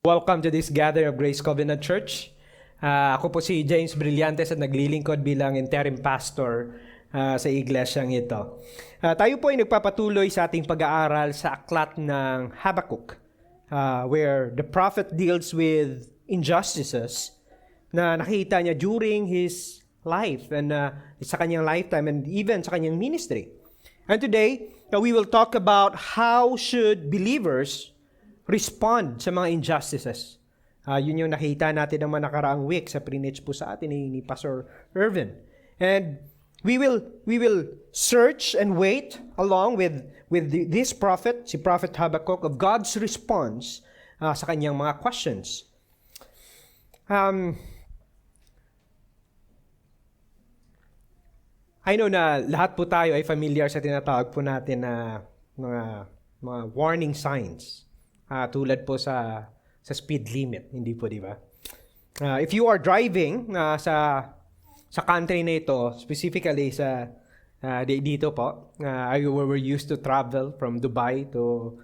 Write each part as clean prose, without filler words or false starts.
Welcome to this gathering of Grace Covenant Church. Ako po si James Brillantes at naglilingkod bilang interim pastor sa iglesyang ito. Tayo po ay nagpapatuloy sa ating pag-aaral sa aklat ng Habakkuk, where the prophet deals with injustices na nakita niya during his life and sa kanyang lifetime and even sa kanyang ministry. And today, we will talk about how should believers respond sa mga injustices. Yun yung nakita natin ng mga nakaraang week sa preach po sa atin ni Pastor Irvin. And we will search and wait along with this prophet, si Prophet Habakkuk, of God's response sa kanyang mga questions. I know na lahat po tayo ay familiar sa tinatawag po natin na mga warning signs. Tulad po sa speed limit, hindi po, di ba? If you are driving sa country na ito, specifically sa dito po, we're used to travel from Dubai to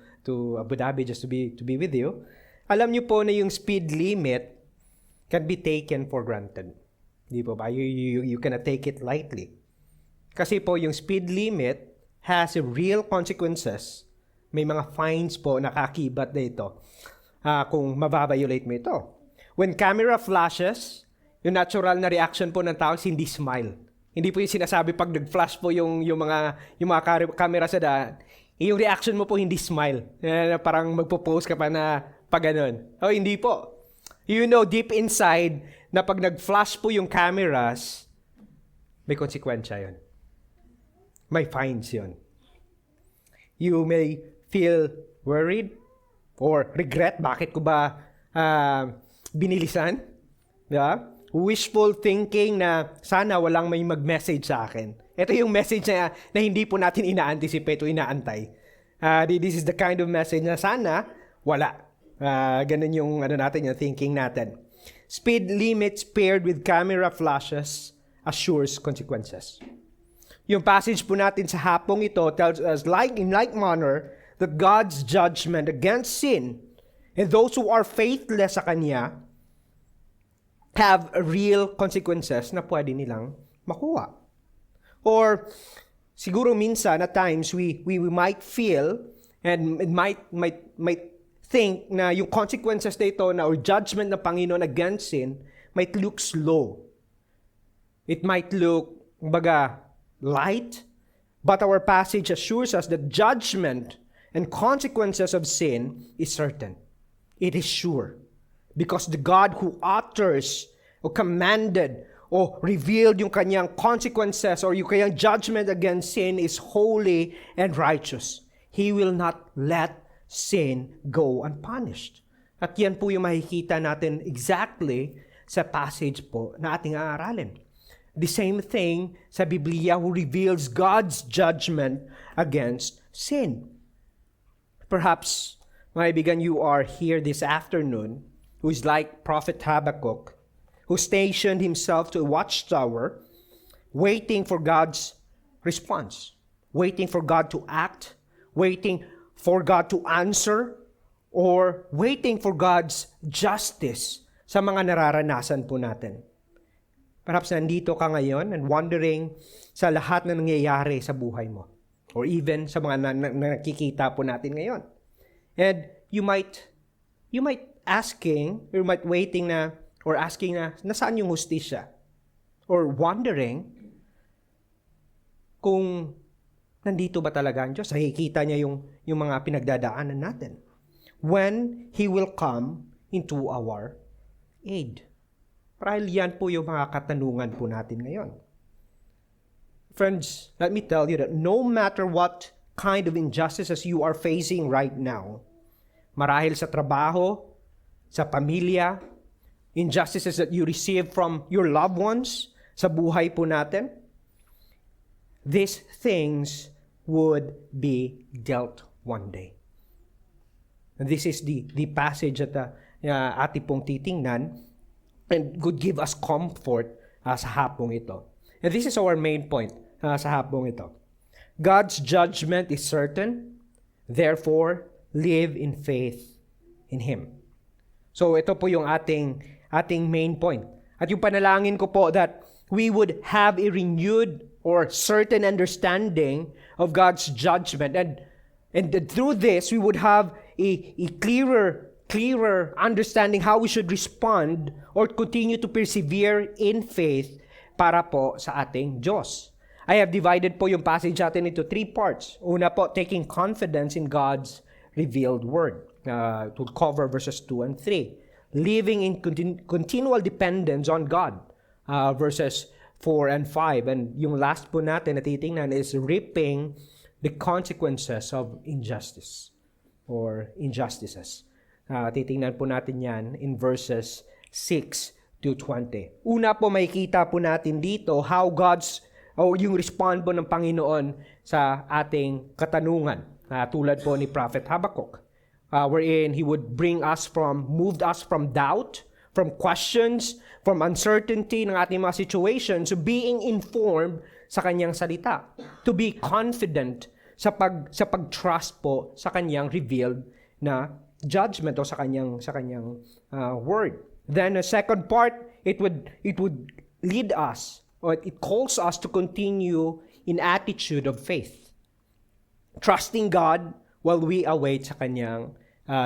Abu Dhabi just to be with you. Alam niyo po na yung speed limit can be taken for granted. Di po ba? You cannot take it lightly. Kasi po yung speed limit has real consequences. May mga fines po nakakibat na ito kung mababiolate mo ito. When camera flashes, yung natural na reaction po ng tao is hindi smile. Hindi po yung sinasabi pag nag-flash po yung mga camera sa daan, yung reaction mo po hindi smile. Parang magpo-post ka pa na pag ganun. Hindi po. You know deep inside na pag nag-flash po yung cameras, may konsekwensya yun. May fines yun. You may feel worried or regret, bakit ko ba binilisan? Diba? Wishful thinking na sana walang may mag-message sa akin. Ito yung message na hindi po natin ina-anticipate o inaantay. This is the kind of message na sana wala. Ganun yung natin, yung thinking natin. Speed limits paired with camera flashes assures consequences. Yung passage po natin sa hapong ito tells us in like manner that God's judgment against sin and those who are faithless sa Kanya have real consequences na pwede nilang makuha. Or siguro minsan at times we might feel and might think na yung consequences nito na or judgment ng Panginoon against sin might look slow. It might look light, but our passage assures us that judgment and consequences of sin is certain. It is sure. Because the God who utters or commanded or revealed yung kanyang consequences or yung kanyang judgment against sin is holy and righteous. He will not let sin go unpunished. At yan po yung makikita natin exactly sa passage po na ating aaralin. The same thing sa Biblia who reveals God's judgment against sin. Perhaps, mga kaibigan, you are here this afternoon who is like Prophet Habakkuk, who stationed himself to a watchtower, waiting for God's response, waiting for God to act, waiting for God to answer, or waiting for God's justice sa mga nararanasan po natin. Perhaps nandito ka ngayon and wondering sa lahat na nangyayari sa buhay mo. Or even sa mga nakikita po natin ngayon. And you might waiting na, or asking na, nasaan yung hustisya? Or wondering kung nandito ba talaga ang Diyos? Nakikita niya yung mga pinagdadaanan natin. When He will come into our aid. Parang yan po yung mga katanungan po natin ngayon. Friends, let me tell you that no matter what kind of injustices you are facing right now, marahil sa trabaho, sa pamilya, injustices that you receive from your loved ones, sa buhay po natin, these things would be dealt one day. And this is the passage at ating pong titingnan and could give us comfort sa hapong ito. And this is our main point sa hapong ito. God's judgment is certain, therefore, live in faith in Him. So ito po yung ating main point. At yung panalangin ko po that we would have a renewed or certain understanding of God's judgment. And through this, we would have a clearer understanding how we should respond or continue to persevere in faith para po sa ating Diyos. I have divided po yung passage natin into 3 parts. Una po, taking confidence in God's revealed word. To cover verses 2 and 3. Living in continual dependence on God. Verses 4 and 5. And yung last po natin na titingnan is reaping the consequences of injustice or injustices. Titingnan po natin yan in verses 6 to 20. Una po, makikita po natin dito how yung respond po ng Panginoon sa ating katanungan. Tulad po ni Prophet Habakkuk. Wherein He would moved us from doubt, from questions, from uncertainty ng ating mga situations, to being informed sa Kanyang salita. To be confident sa pag-trust po sa Kanyang revealed na judgment o sa Kanyang word. Then the second part, it would lead us, or it calls us to continue in attitude of faith. Trusting God while we await sa Kanyang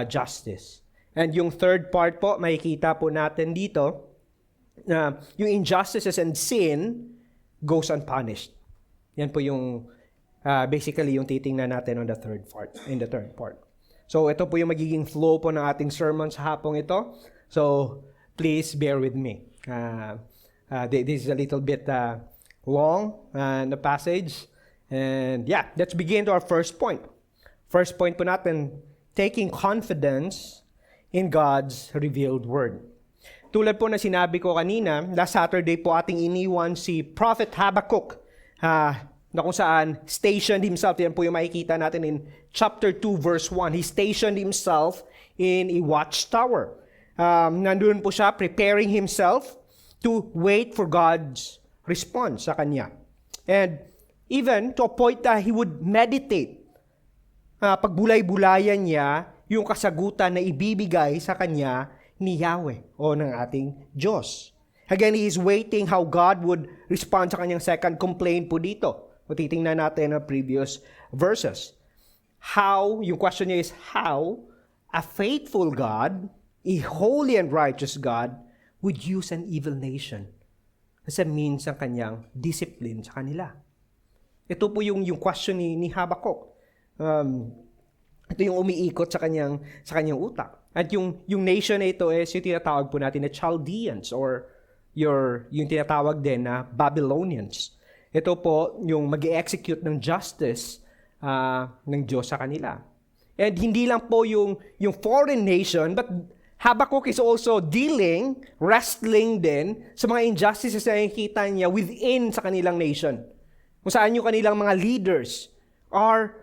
justice. And yung third part po, makikita po natin dito, yung injustices and sin goes unpunished. Yan po yung, basically yung titingnan natin in the third part. So ito po yung magiging flow po ng ating sermon sa hapong ito. So please bear with me. This is a little bit long, the passage. And yeah, let's begin to our first point. First point po natin, taking confidence in God's revealed word. Tulad po na sinabi ko kanina, last Saturday po ating iniwan si Prophet Habakkuk, na kung saan stationed himself. Yan po yung makikita natin in chapter 2 verse 1. He stationed himself in a watchtower. Nandun po siya preparing himself to wait for God's response sa kanya. And even to a point that he would meditate. Pagbulay-bulayan niya yung kasagutan na ibibigay sa kanya ni Yahweh o ng ating Diyos. Again, he is waiting how God would respond sa kanyang second complaint po dito. O titingnan natin ang previous verses. Yung question niya is, how a faithful God, a holy and righteous God, would use an evil nation as a means ng kanyang discipline sa kanila. Ito po yung question ni Habakkuk. Ito yung umiikot sa kanyang utak. At yung nation na ito is yung tinatawag po natin na Chaldeans or yung tinatawag din na Babylonians. Ito po yung mag-execute ng justice ng Diyos sa kanila. And hindi lang po yung foreign nation, but Habakkuk is also wrestling din sa mga injustices na nakikita niya within sa kanilang nation. Kung saan yung kanilang mga leaders are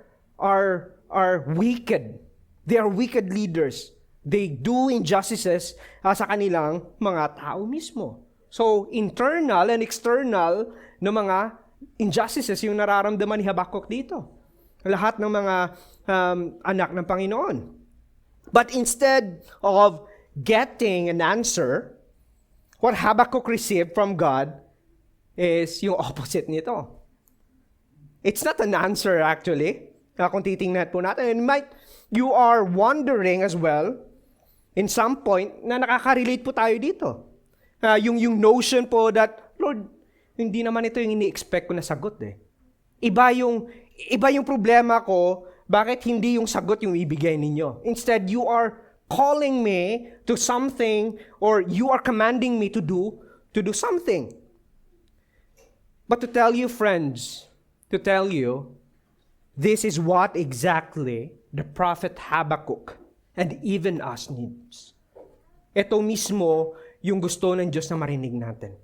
wicked. They are wicked leaders. They do injustices sa kanilang mga tao mismo. So, internal and external na mga injustices yung nararamdaman ni Habakkuk dito. Lahat ng mga anak ng Panginoon. But instead of getting an answer, what Habakkuk received from God is yung opposite nito. It's not an answer actually. Kung titingnan po natin, you are wondering as well, in some point, na nakaka-relate po tayo dito. Yung notion po that, Lord, hindi naman ito yung ini-expect ko na sagot eh. Iba yung problema ko, bakit hindi yung sagot yung ibigay ninyo? Instead, you are calling me to something or you are commanding me to do something. But to tell you, friends, this is what exactly the prophet Habakkuk and even us needs. Ito mismo yung gusto ng Diyos na marinig natin.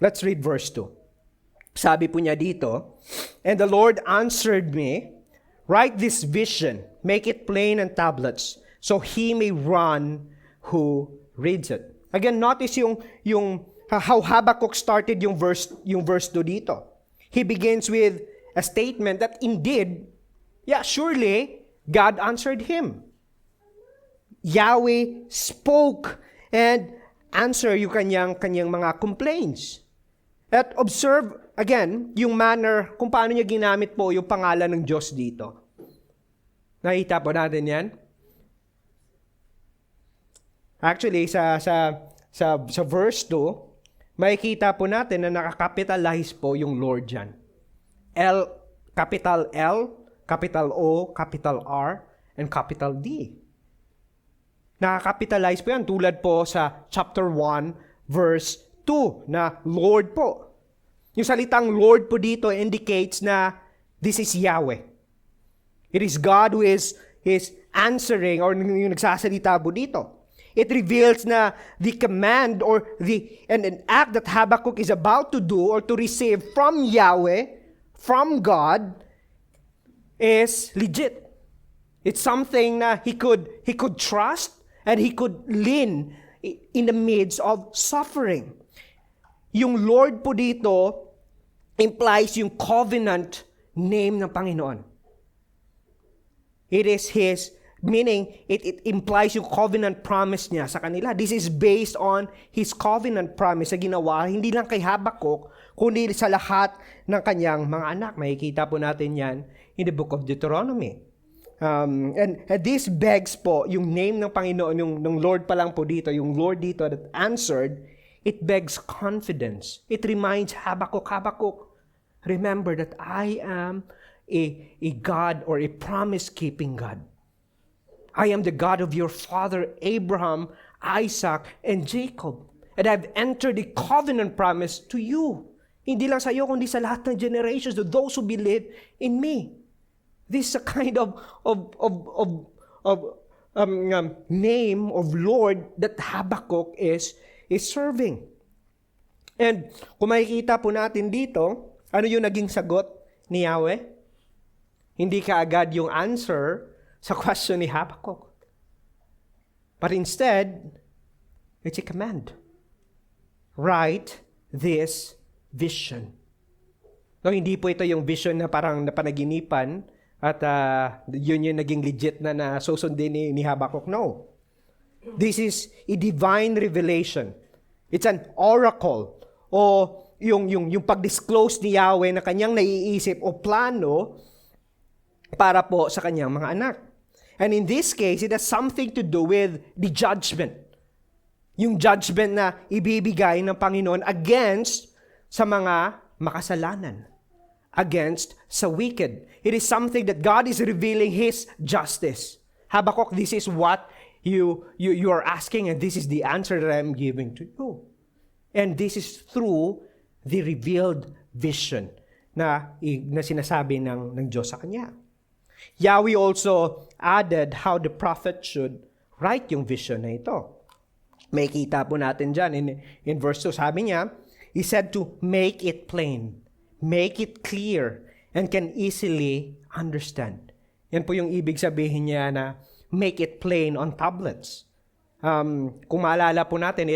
Let's read verse 2. Sabi po niya dito, "And the Lord answered me, write this vision, make it plain on tablets, so he may run who reads it." Again, notice yung how Habakkuk started yung verse 2 dito. He begins with a statement that indeed, surely God answered him. Yahweh spoke and answer yung kanyang mga complaints. At observe, again, yung manner kung paano niya ginamit po yung pangalan ng Diyos dito. Nakita po natin yan? Actually, sa verse 2, makikita po natin na nakakapitalize po yung Lord dyan. Capital L, capital O, capital R, and capital D. Nakakapitalize po yan tulad po sa chapter 1, verse 2 na Lord po. Yung salitang Lord po dito indicates na this is Yahweh. It is God who is answering or yung nagsasalita po dito. It reveals na the command or an act that Habakkuk is about to do or to receive from Yahweh, from God, is legit. It's something na he could trust and he could lean in the midst of suffering. Yung Lord po dito implies yung covenant name ng Panginoon. It is His, meaning it implies yung covenant promise niya sa kanila. This is based on His covenant promise na ginawa, hindi lang kay Habakkuk, kundi sa lahat ng kanyang mga anak. Makikita po natin yan in the book of Deuteronomy. And this begs po, yung name ng Panginoon, yung Lord pa lang po dito, yung Lord dito that answered, it begs confidence. It reminds Habakkuk, remember that I am a God or a promise-keeping God. I am the God of your father Abraham, Isaac, and Jacob. And I've entered the covenant promise to you. Hindi lang sa iyo, kundi sa lahat ng generations, to those who believe in me. This is a kind of name of Lord that Habakkuk is serving. And kung makikita po natin dito, ano yung naging sagot ni Yahweh? Hindi kaagad yung answer sa question ni Habakkuk. But instead, it's a command. Write this vision. No, hindi po ito yung vision na parang napanaginipan at yun yung naging legit na susundin ni Habakkuk. No. This is a divine revelation. It's an oracle o yung pag-disclose ni Yahweh na kanyang naiisip o plano para po sa kanyang mga anak. And in this case, it has something to do with the judgment. Yung judgment na ibibigay ng Panginoon against sa mga makasalanan. Against sa wicked. It is something that God is revealing His justice. Habakkuk, this is what you are asking and this is the answer that I am giving to you. And this is through the revealed vision na sinasabi ng Diyos sa kanya. Yahweh also added how the prophet should write yung vision na ito. May kita po natin dyan in verse 2. Sabi niya, He said to make it plain, make it clear, and can easily understand. Yan po yung ibig sabihin niya na make it plain on tablets. Kung maalala po natin,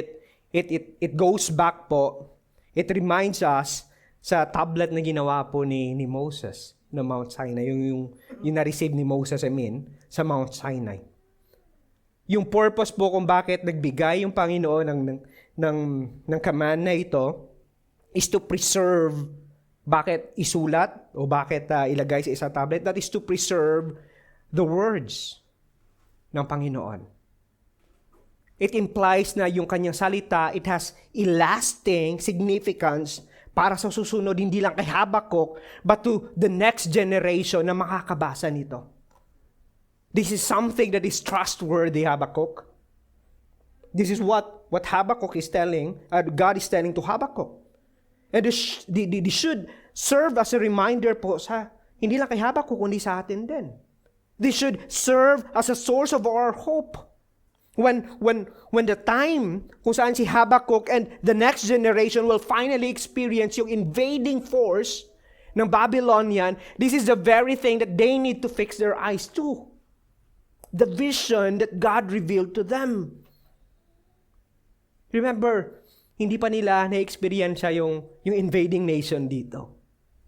it goes back po, it reminds us sa tablet na ginawa po ni Moses na Mount Sinai, yung na-receive ni Moses, sa Mount Sinai. Yung purpose po kung bakit nagbigay yung Panginoon ng command na ito is to preserve, bakit isulat o bakit ilagay sa isang tablet, that is to preserve the words ng Panginoon. It implies na yung kanyang salita, it has a lasting significance para sa susunod, hindi lang kay Habakkuk, but to the next generation na makakabasa nito. This is something that is trustworthy, Habakkuk. This is what Habakkuk is telling, God is telling to Habakkuk. And this should serve as a reminder po sa, hindi lang kay Habakkuk, kundi sa atin din. This should serve as a source of our hope. When the time kung saan si Habakkuk and the next generation will finally experience yung invading force ng Babylonian, this is the very thing that they need to fix their eyes to. The vision that God revealed to them. Remember, hindi pa nila na-experience yung invading nation dito.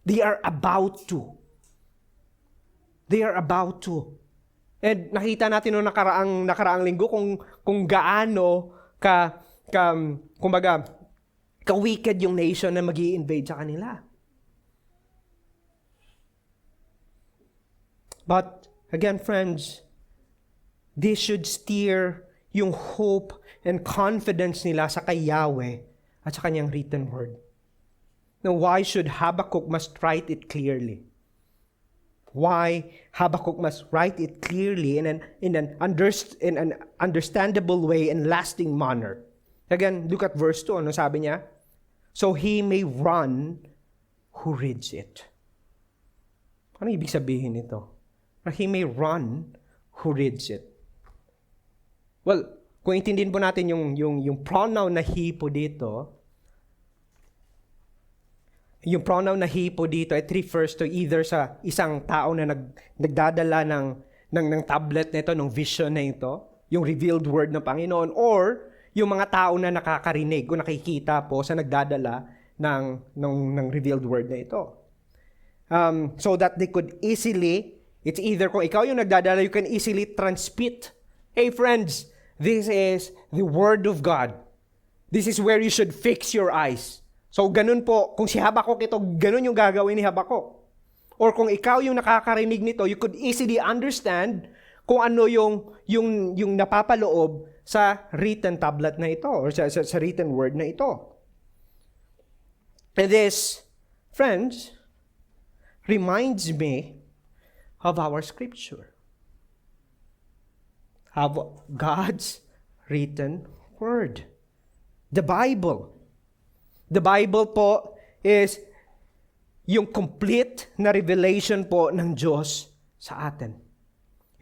They are about to. They are about to. And nakita natin noong nakaraang linggo kung gaano kumbaga, ka-wicked yung nation na mag-i-invade sa kanila. But, again, friends, this should steer yung hope and confidence nila sa kay Yahweh at sa kanyang written word. Now, why should Habakkuk must write it clearly? Why Habakkuk must write it clearly in an understandable way and lasting manner. Again, look at verse 2. Ano sabi niya? So he may run who reads it. Ano ibig sabihin nito? He may run who reads it. Well, kung intindihin po natin yung pronoun na he po dito, yung pronoun na he po dito, it refers to either sa isang tao na nagdadala ng tablet na ito, ng vision na ito, yung revealed word ng Panginoon, or yung mga tao na nakakarinig o nakikita po sa nagdadala ng revealed word na ito. So that they could easily, it's either kung ikaw yung nagdadala, you can easily transmit. Hey friends, this is the word of God. This is where you should fix your eyes. So, ganun po, kung si Habakkuk ito, ganun yung gagawin ni Habakkuk. Or kung ikaw yung nakakarinig nito, you could easily understand kung ano yung napapaloob sa written tablet na ito, or sa written word na ito. And this, friends, reminds me of our scripture. Of God's written word. The Bible. The Bible po is yung complete na revelation po ng Diyos sa atin.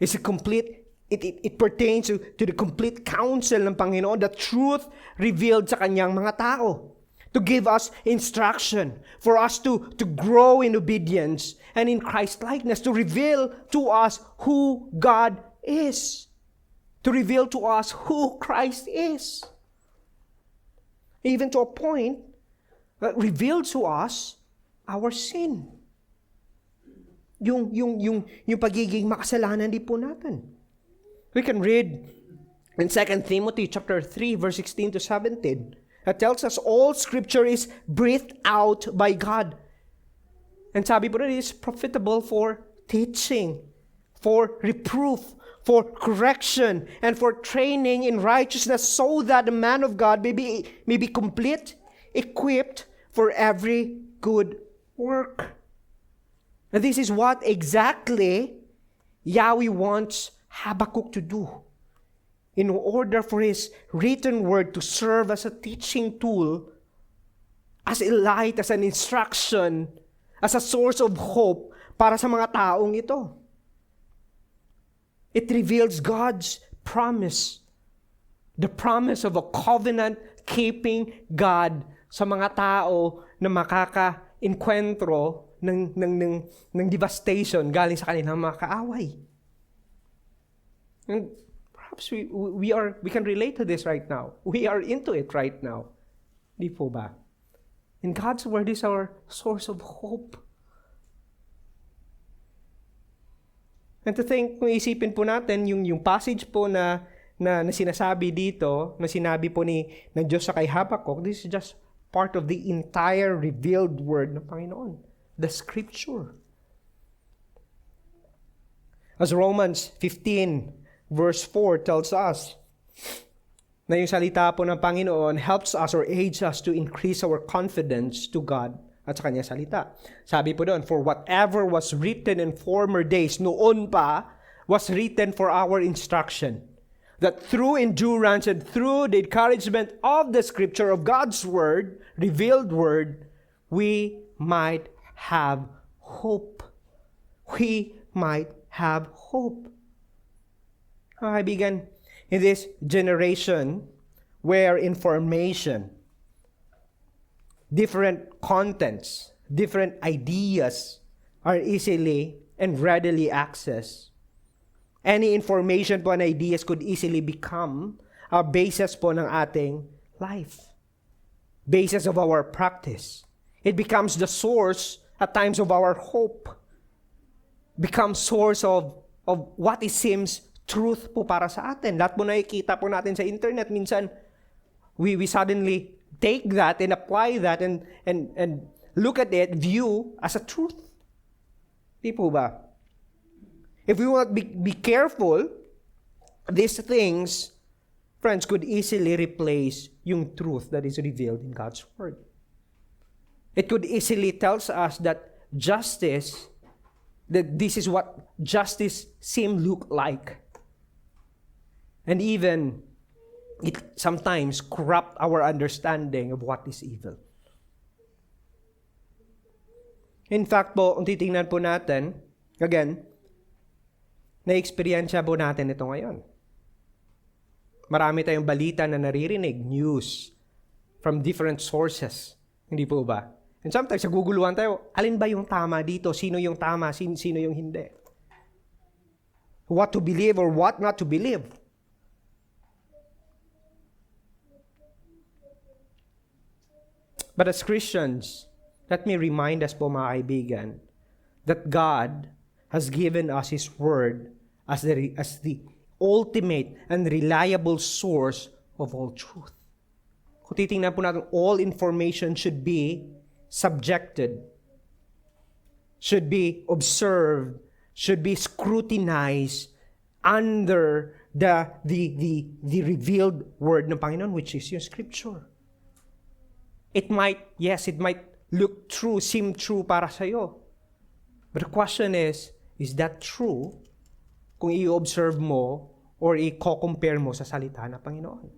It's a complete, it pertains to the complete counsel ng Panginoon, the truth revealed sa kanyang mga tao. To give us instruction, for us to grow in obedience and in Christ-likeness, to reveal to us who God is. To reveal to us who Christ is. Even to a point revealed to us our sin. Yung pagiging makasalanan din po natin. We can read in 2 Timothy chapter 3 verse 16 to 17. That tells us all scripture is breathed out by God. And sabi po rin, it is profitable for teaching, for reproof, for correction, and for training in righteousness, so that the man of God may be complete, equipped for every good work. And this is what exactly Yahweh wants Habakkuk to do in order for his written word to serve as a teaching tool, as a light, as an instruction, as a source of hope para sa mga taong ito. It reveals God's promise, the promise of a covenant-keeping God sa mga tao na makaka-enkwentro ng devastation galing sa kanilang mga kaaway. And perhaps we can relate to this right now. We are into it right now. Di po ba? And God's word is our source of hope. And to think, kung isipin po natin, yung passage po na sinasabi dito, na sinabi po ng Diyos sa kay Habakkuk, this is just part of the entire revealed word ng Panginoon. The scripture. As Romans 15 verse 4 tells us, na yung salita po ng Panginoon helps us or aids us to increase our confidence to God at sa kanyang salita. Sabi po doon, for whatever was written in former days, noon pa, was written for our instruction, that through endurance and through the encouragement of the scripture of God's word, revealed word, we might have hope. We might have hope. Mga kaibigan, in this generation where information, different contents, different ideas are easily and readily accessed, any information po and ideas could easily become a basis po ng ating life. Basis of our practice. It becomes the source at times of our hope. Becomes source of of what it seems truth po para sa atin. Lahat po nakikita po natin sa internet. Minsan, we suddenly take that and apply that and look at it, view as a truth. Di po ba? If we want be careful, these things, friends, could easily replace yung truth that is revealed in God's Word. It could easily tells us that justice, that this is what justice look like. And even, it sometimes corrupt our understanding of what is evil. In fact po, kung titingnan po natin, again, na-experience po natin ito ngayon. Marami tayong balita na naririnig, news, from different sources. Hindi po ba? And sometimes, naguguluhan tayo, alin ba yung tama dito? Sino yung tama? Sino yung hindi? What to believe or what not to believe? But as Christians, let me remind us po mga kaibigan, that God has given us His Word as the ultimate and reliable source of all truth. Kung titingnan po natin, all information should be subjected, should be observed, should be scrutinized under the revealed Word ng Panginoon, which is yung Scripture. It might look true, seem true para sa'yo. But the question is that true kung i-observe mo or i-compare mo sa salita ng Panginoon?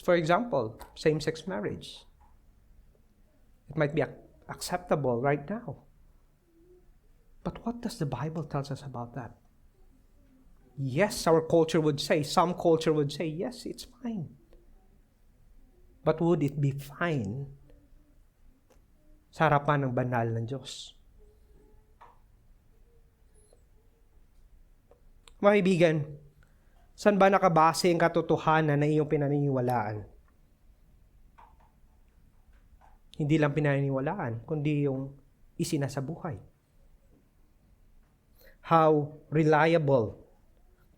For example, same-sex marriage. It might be acceptable right now. But what does the Bible tell us about that? Yes, our culture would say, some culture would say, yes, it's fine. But would it be fine sa harapan ng banal ng Diyos? Mga kaibigan, saan ba nakabase ang katotohanan na iyong pinaniniwalaan? Hindi lang pinaniniwalaan, kundi yung isinasabuhay. How reliable,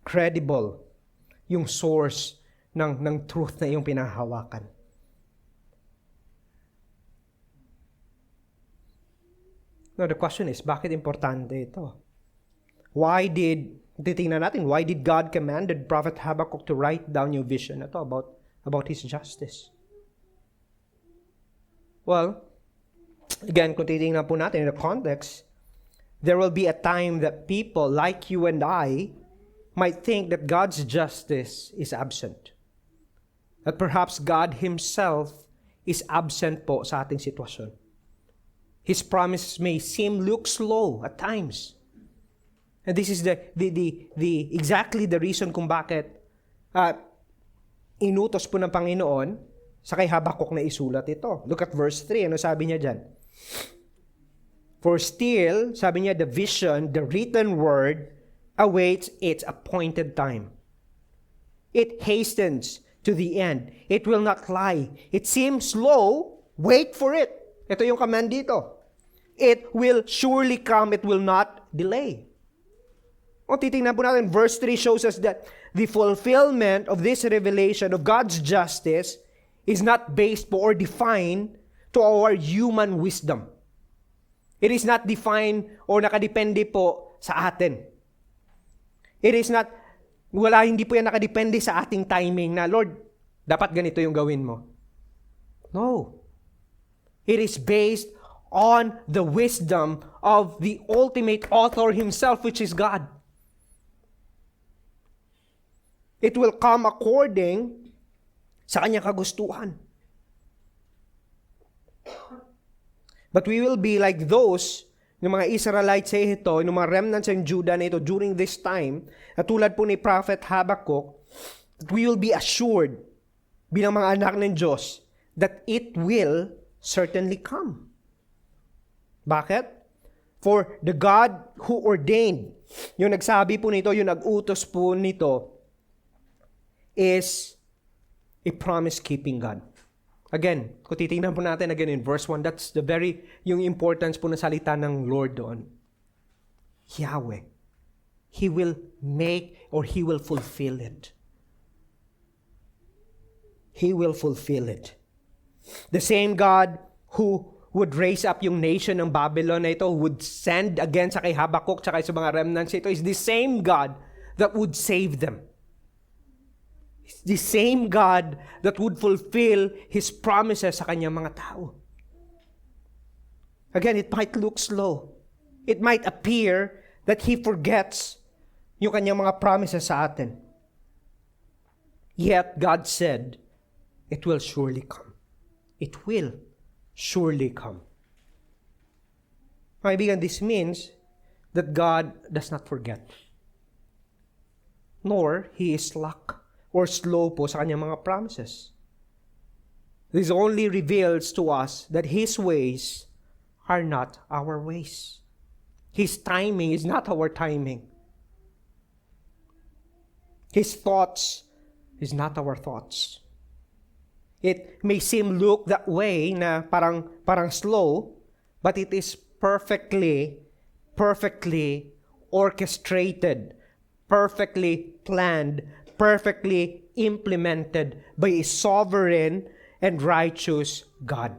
credible yung source ng truth na iyong pinahawakan. Now, the question is, bakit importante ito? Titingnan natin, why did God commanded Prophet Habakkuk to write down yung vision na to about His justice? Well, again, kung titingnan po natin in the context, there will be a time that people like you and I might think that God's justice is absent. That perhaps God Himself is absent po sa ating sitwasyon. His promises may look slow at times. And this is exactly the reason kung bakit inutos po ng Panginoon sa kay Habakkuk na isulat ito. Look at verse 3. Ano sabi niya dyan? For still, sabi niya, the vision, the written word, awaits its appointed time. It hastens to the end. It will not lie. It seems slow. Wait for it. Ito yung command dito. It will surely come. It will not delay. O titingnan po natin, verse 3 shows us that the fulfillment of this revelation of God's justice is not based po or defined to our human wisdom. It is not defined or nakadepende po sa atin. It is not, hindi po yan nakadepende sa ating timing na, Lord, dapat ganito yung gawin mo. No. It is based on the wisdom of the ultimate author Himself, which is God. It will come according sa Kanyang kagustuhan. But we will be like those, yung mga Israelites sa ito, yung mga remnants ng Judah na ito during this time, at tulad po ni Prophet Habakkuk, that we will be assured bilang mga anak ng Diyos that it will certainly come. Bakit? For the God who ordained, yung nagsabi po nito, yung nag-utos po nito, is a promise-keeping God. Again, kung titingnan po natin again in verse 1, that's yung importance po na salita ng Lord doon. Yahweh. He will make or He will fulfill it. He will fulfill it. The same God who would raise up yung nation ng Babylon na ito, would send again sa kay Habakkuk tsaka sa mga remnants ito, is the same God that would save them. It's the same God that would fulfill His promises sa kanyang mga tao. Again, it might look slow. It might appear that He forgets yung kanyang mga promises sa atin. Yet, God said, it will surely come. It will surely come. Mga kaibigan, this means that God does not forget. Nor He is slack or slow po sa kanyang mga promises. This only reveals to us that His ways are not our ways. His timing is not our timing. His thoughts is not our thoughts. It may look that way na parang slow, but it is perfectly orchestrated, perfectly planned, perfectly implemented by a sovereign and righteous God.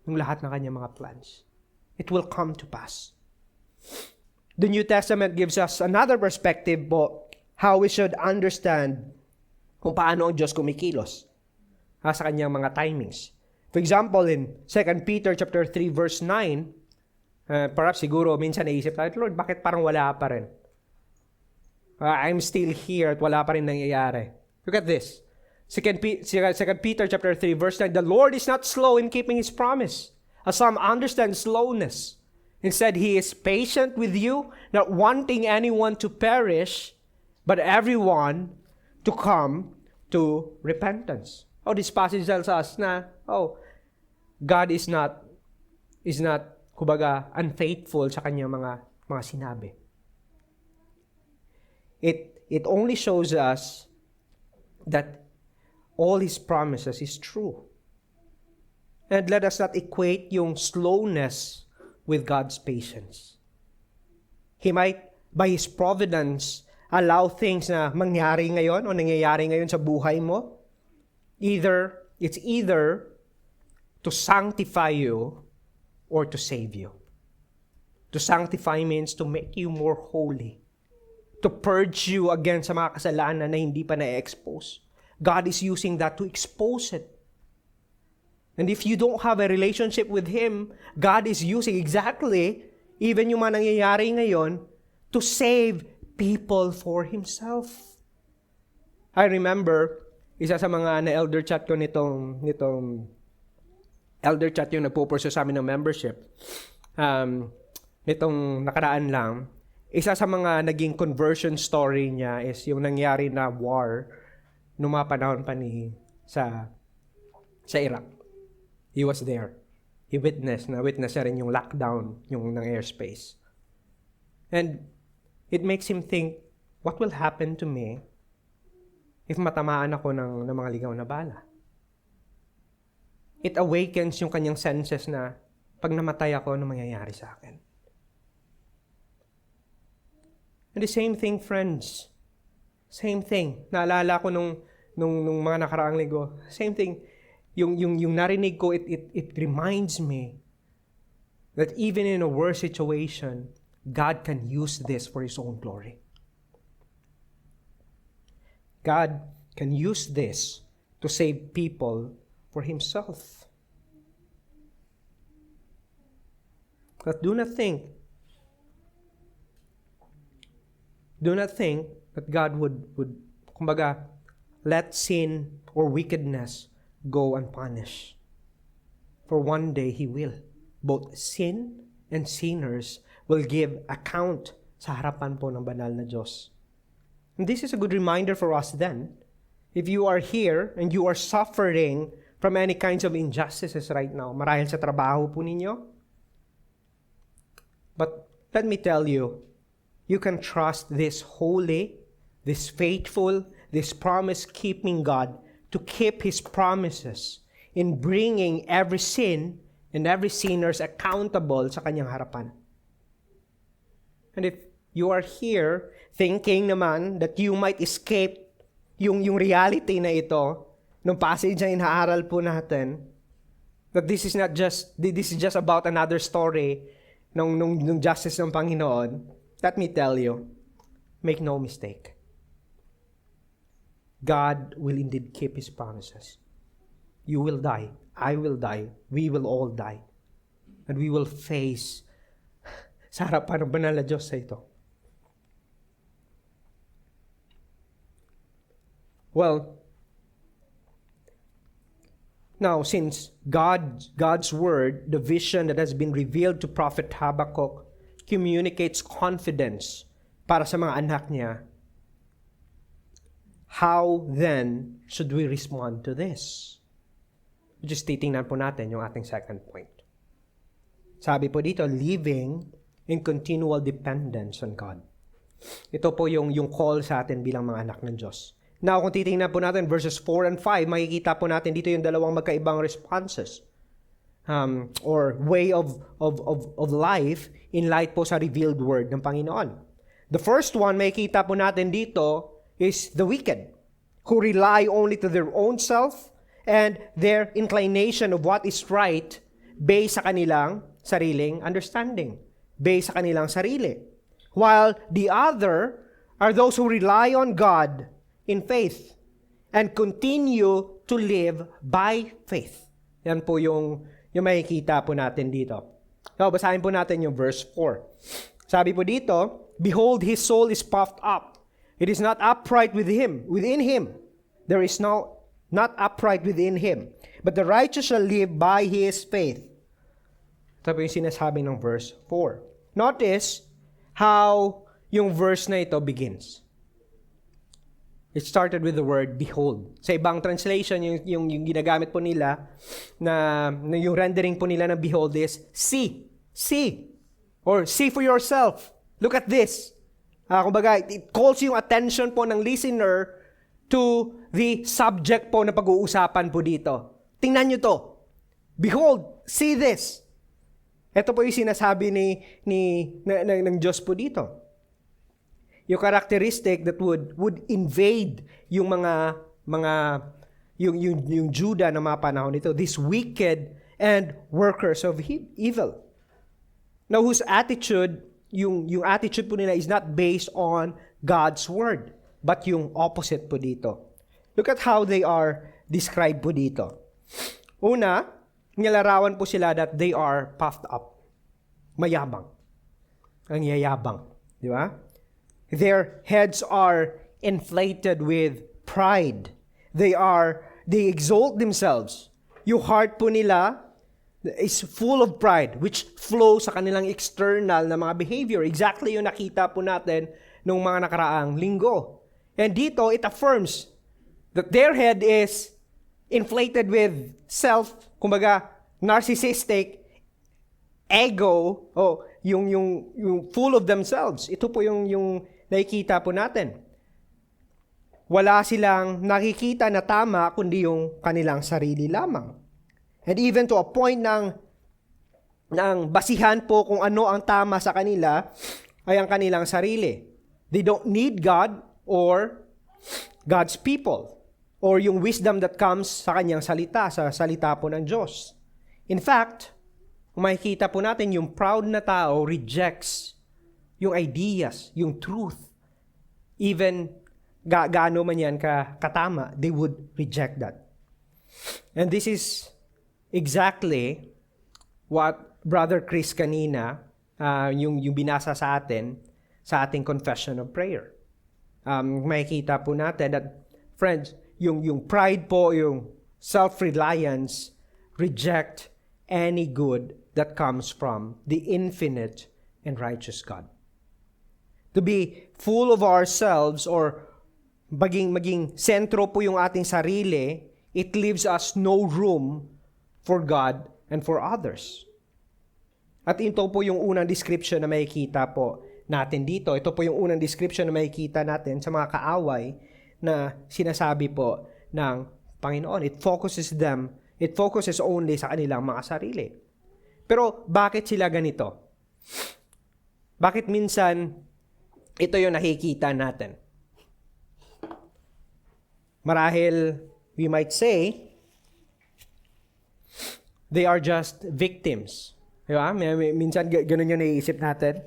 Yung lahat ng kanyang mga plans. It will come to pass. The New Testament gives us another perspective po how we should understand kung paano ang Diyos kumikilos sa kanyang mga timings. For example, in 2 Peter chapter 3 verse 9, perhaps siguro minsan naisip tayo, Lord, bakit parang wala pa rin? I'm still here at wala pa rin nangyayari. Look at this. 2 Peter chapter 3 verse 9, the Lord is not slow in keeping His promise, as some understand slowness. Instead, He is patient with you, not wanting anyone to perish, but everyone to come to repentance. This passage tells us na, God is not kumbaga, unfaithful sa kanyang mga sinabi. It only shows us that all His promises is true. And let us not equate yung slowness with God's patience. He might, by His providence, allow things na mangyari ngayon o nangyayari ngayon sa buhay mo. It's either to sanctify you or to save you. To sanctify means to make you more holy. To purge you again sa mga kasalanan na hindi pa na-expose. God is using that to expose it. And if you don't have a relationship with Him, God is using exactly, even yung mga nangyayari ngayon, to save people for Himself. I remember, isa sa mga na-elder chat ko nitong elder chat yung nagpo-pursue sa amin ng membership. Nitong nakaraan lang, isa sa mga naging conversion story niya is yung nangyari na war nung mga panahon pa sa Iraq. He was there. He witnessed na rin yung lockdown yung ng airspace. And it makes him think, what will happen to me if matamaan ako ng mga ligaw na bala? It awakens yung kanyang senses na pag namatay ako, ano mangyayari sa akin? And the same thing, friends. Same thing. Naalala ko nung mga nakaraang linggo. Same thing. Yung narinig ko, it reminds me that even in a worse situation, God can use this for His own glory. God can use this to save people for Himself. But do not think that God would kumbaga, let sin or wickedness go unpunished. For one day He will. Both sin and sinners will give account sa harapan po ng banal na Diyos. And this is a good reminder for us then. If you are here and you are suffering from any kinds of injustices right now, marahil sa trabaho po ninyo. But let me tell you, you can trust this holy, this faithful, this promise-keeping God to keep His promises in bringing every sin and every sinners accountable sa kanyang harapan. And if you are here thinking naman that you might escape yung reality na ito, nung passage na inaaral po natin, that this is just about another story nung justice ng Panginoon, let me tell you, make no mistake. God will indeed keep His promises. You will die. I will die. We will all die. And we will face sa harapan ng banal na Diyos sa ito. Well, now since God's word, the vision that has been revealed to Prophet Habakkuk, communicates confidence para sa mga anak niya, how then should we respond to this? Just titingnan po natin yung ating second point. Sabi po dito, living in continual dependence on God. Ito po yung call sa atin bilang mga anak ng Diyos. Now, kung titingnan po natin verses 4 and 5, makikita po natin dito yung dalawang magkaibang responses or way of life in light po sa revealed word ng Panginoon. The first one, makikita po natin dito is the wicked, who rely only to their own self and their inclination of what is right based sa kanilang sariling understanding, based sa kanilang sarili. While the other are those who rely on God in faith and continue to live by faith. Yan po yung makikita po natin dito. So, basahin po natin yung verse 4. Sabi po dito, behold, his soul is puffed up. It is not upright within him. There is not upright within him. But the righteous shall live by his faith. Ito po yung sinasabi ng verse 4. Notice how yung verse na ito begins. It started with the word behold. Sa ibang translation, yung ginagamit po nila na yung rendering po nila ng behold is see, or see for yourself. Look at this. Kumbaga, it calls yung attention po ng listener to the subject po na pag-uusapan po dito. Tingnan nyo to. Behold, see this. Ito po yung sinasabi ng Diyos po dito. Yung characteristic that would invade yung yung Judah na mga panahon nito, these wicked and workers of evil. Now, whose attitude, yung attitude po nila is not based on God's word, but yung opposite po dito. Look at how they are described po dito. Una, nilarawan po sila that they are puffed up. Mayabang. Ang yayabang. Di ba? Their heads are inflated with pride. They exalt themselves. Yung heart po nila is full of pride, which flows sa kanilang external na mga behavior. Exactly yung nakita po natin nung mga nakaraang linggo. And dito, it affirms that their head is inflated with kumbaga, narcissistic, ego, yung full of themselves. Ito po yung nakikita po natin. Wala silang nakikita na tama kundi yung kanilang sarili lamang. And even to a point ng basihan po kung ano ang tama sa kanila ay ang kanilang sarili. They don't need God or God's people or yung wisdom that comes sa kanyang salita, sa salita po ng Diyos. In fact, kung makikita po natin, yung proud na tao rejects yung ideas, yung truth. Even gaano man yan katama, they would reject that. And this is exactly what Brother Chris kanina, yung binasa sa ating confession of prayer. Makikita po natin that, friends, yung pride po, yung self-reliance, reject any good that comes from the infinite and righteous God. To be full of ourselves or maging sentro po yung ating sarili, it leaves us no room for God and for others. At ito po yung unang description na makikita po natin dito. Ito po yung unang description na makikita natin sa mga kaaway na sinasabi po ng Panginoon. It focuses them It focuses only sa kanilang mga sarili. Pero bakit sila ganito? Bakit minsan ito yung nakikita natin? Marahil we might say they are just victims. Diba? Minsan ganun yung naiisip natin.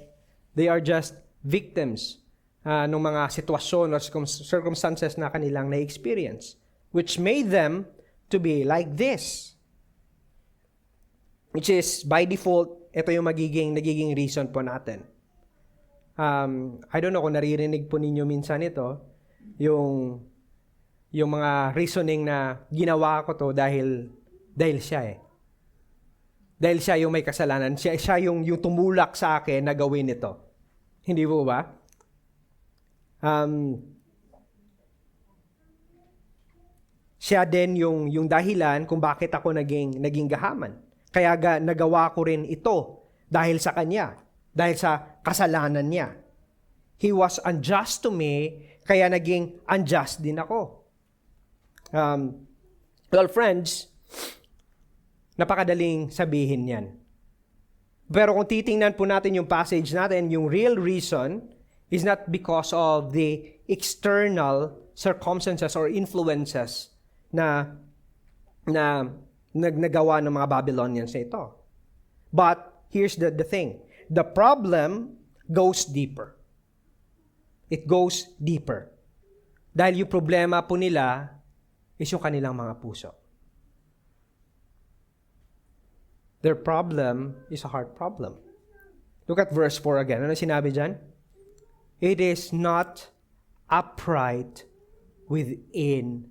They are just victims ng mga sitwasyon or circumstances na kanilang na-experience, which made them to be like this. Which is, by default, ito yung nagiging reason po natin. I don't know kung naririnig po ninyo minsan ito, yung mga reasoning na ginawa ko to dahil siya eh. Dahil siya yung may kasalanan. Siya yung tumulak sa akin na gawin ito. Hindi po ba? Siya din yung dahilan kung bakit ako naging gahaman. Kaya nagawa ko rin ito dahil sa kanya. Dahil sa kasalanan niya. He was unjust to me, kaya naging unjust din ako. Well, friends, napakadaling sabihin yan. Pero kung titingnan po natin yung passage natin, yung real reason is not because of the external circumstances or influences na nagawa ng mga Babylonians na ito. But here's the thing. The problem goes deeper. It goes deeper. Dahil yung problema po nila is yung kanilang mga puso. Their problem is a heart problem. Look at verse 4 again. Ano sinabi dyan? It is not upright within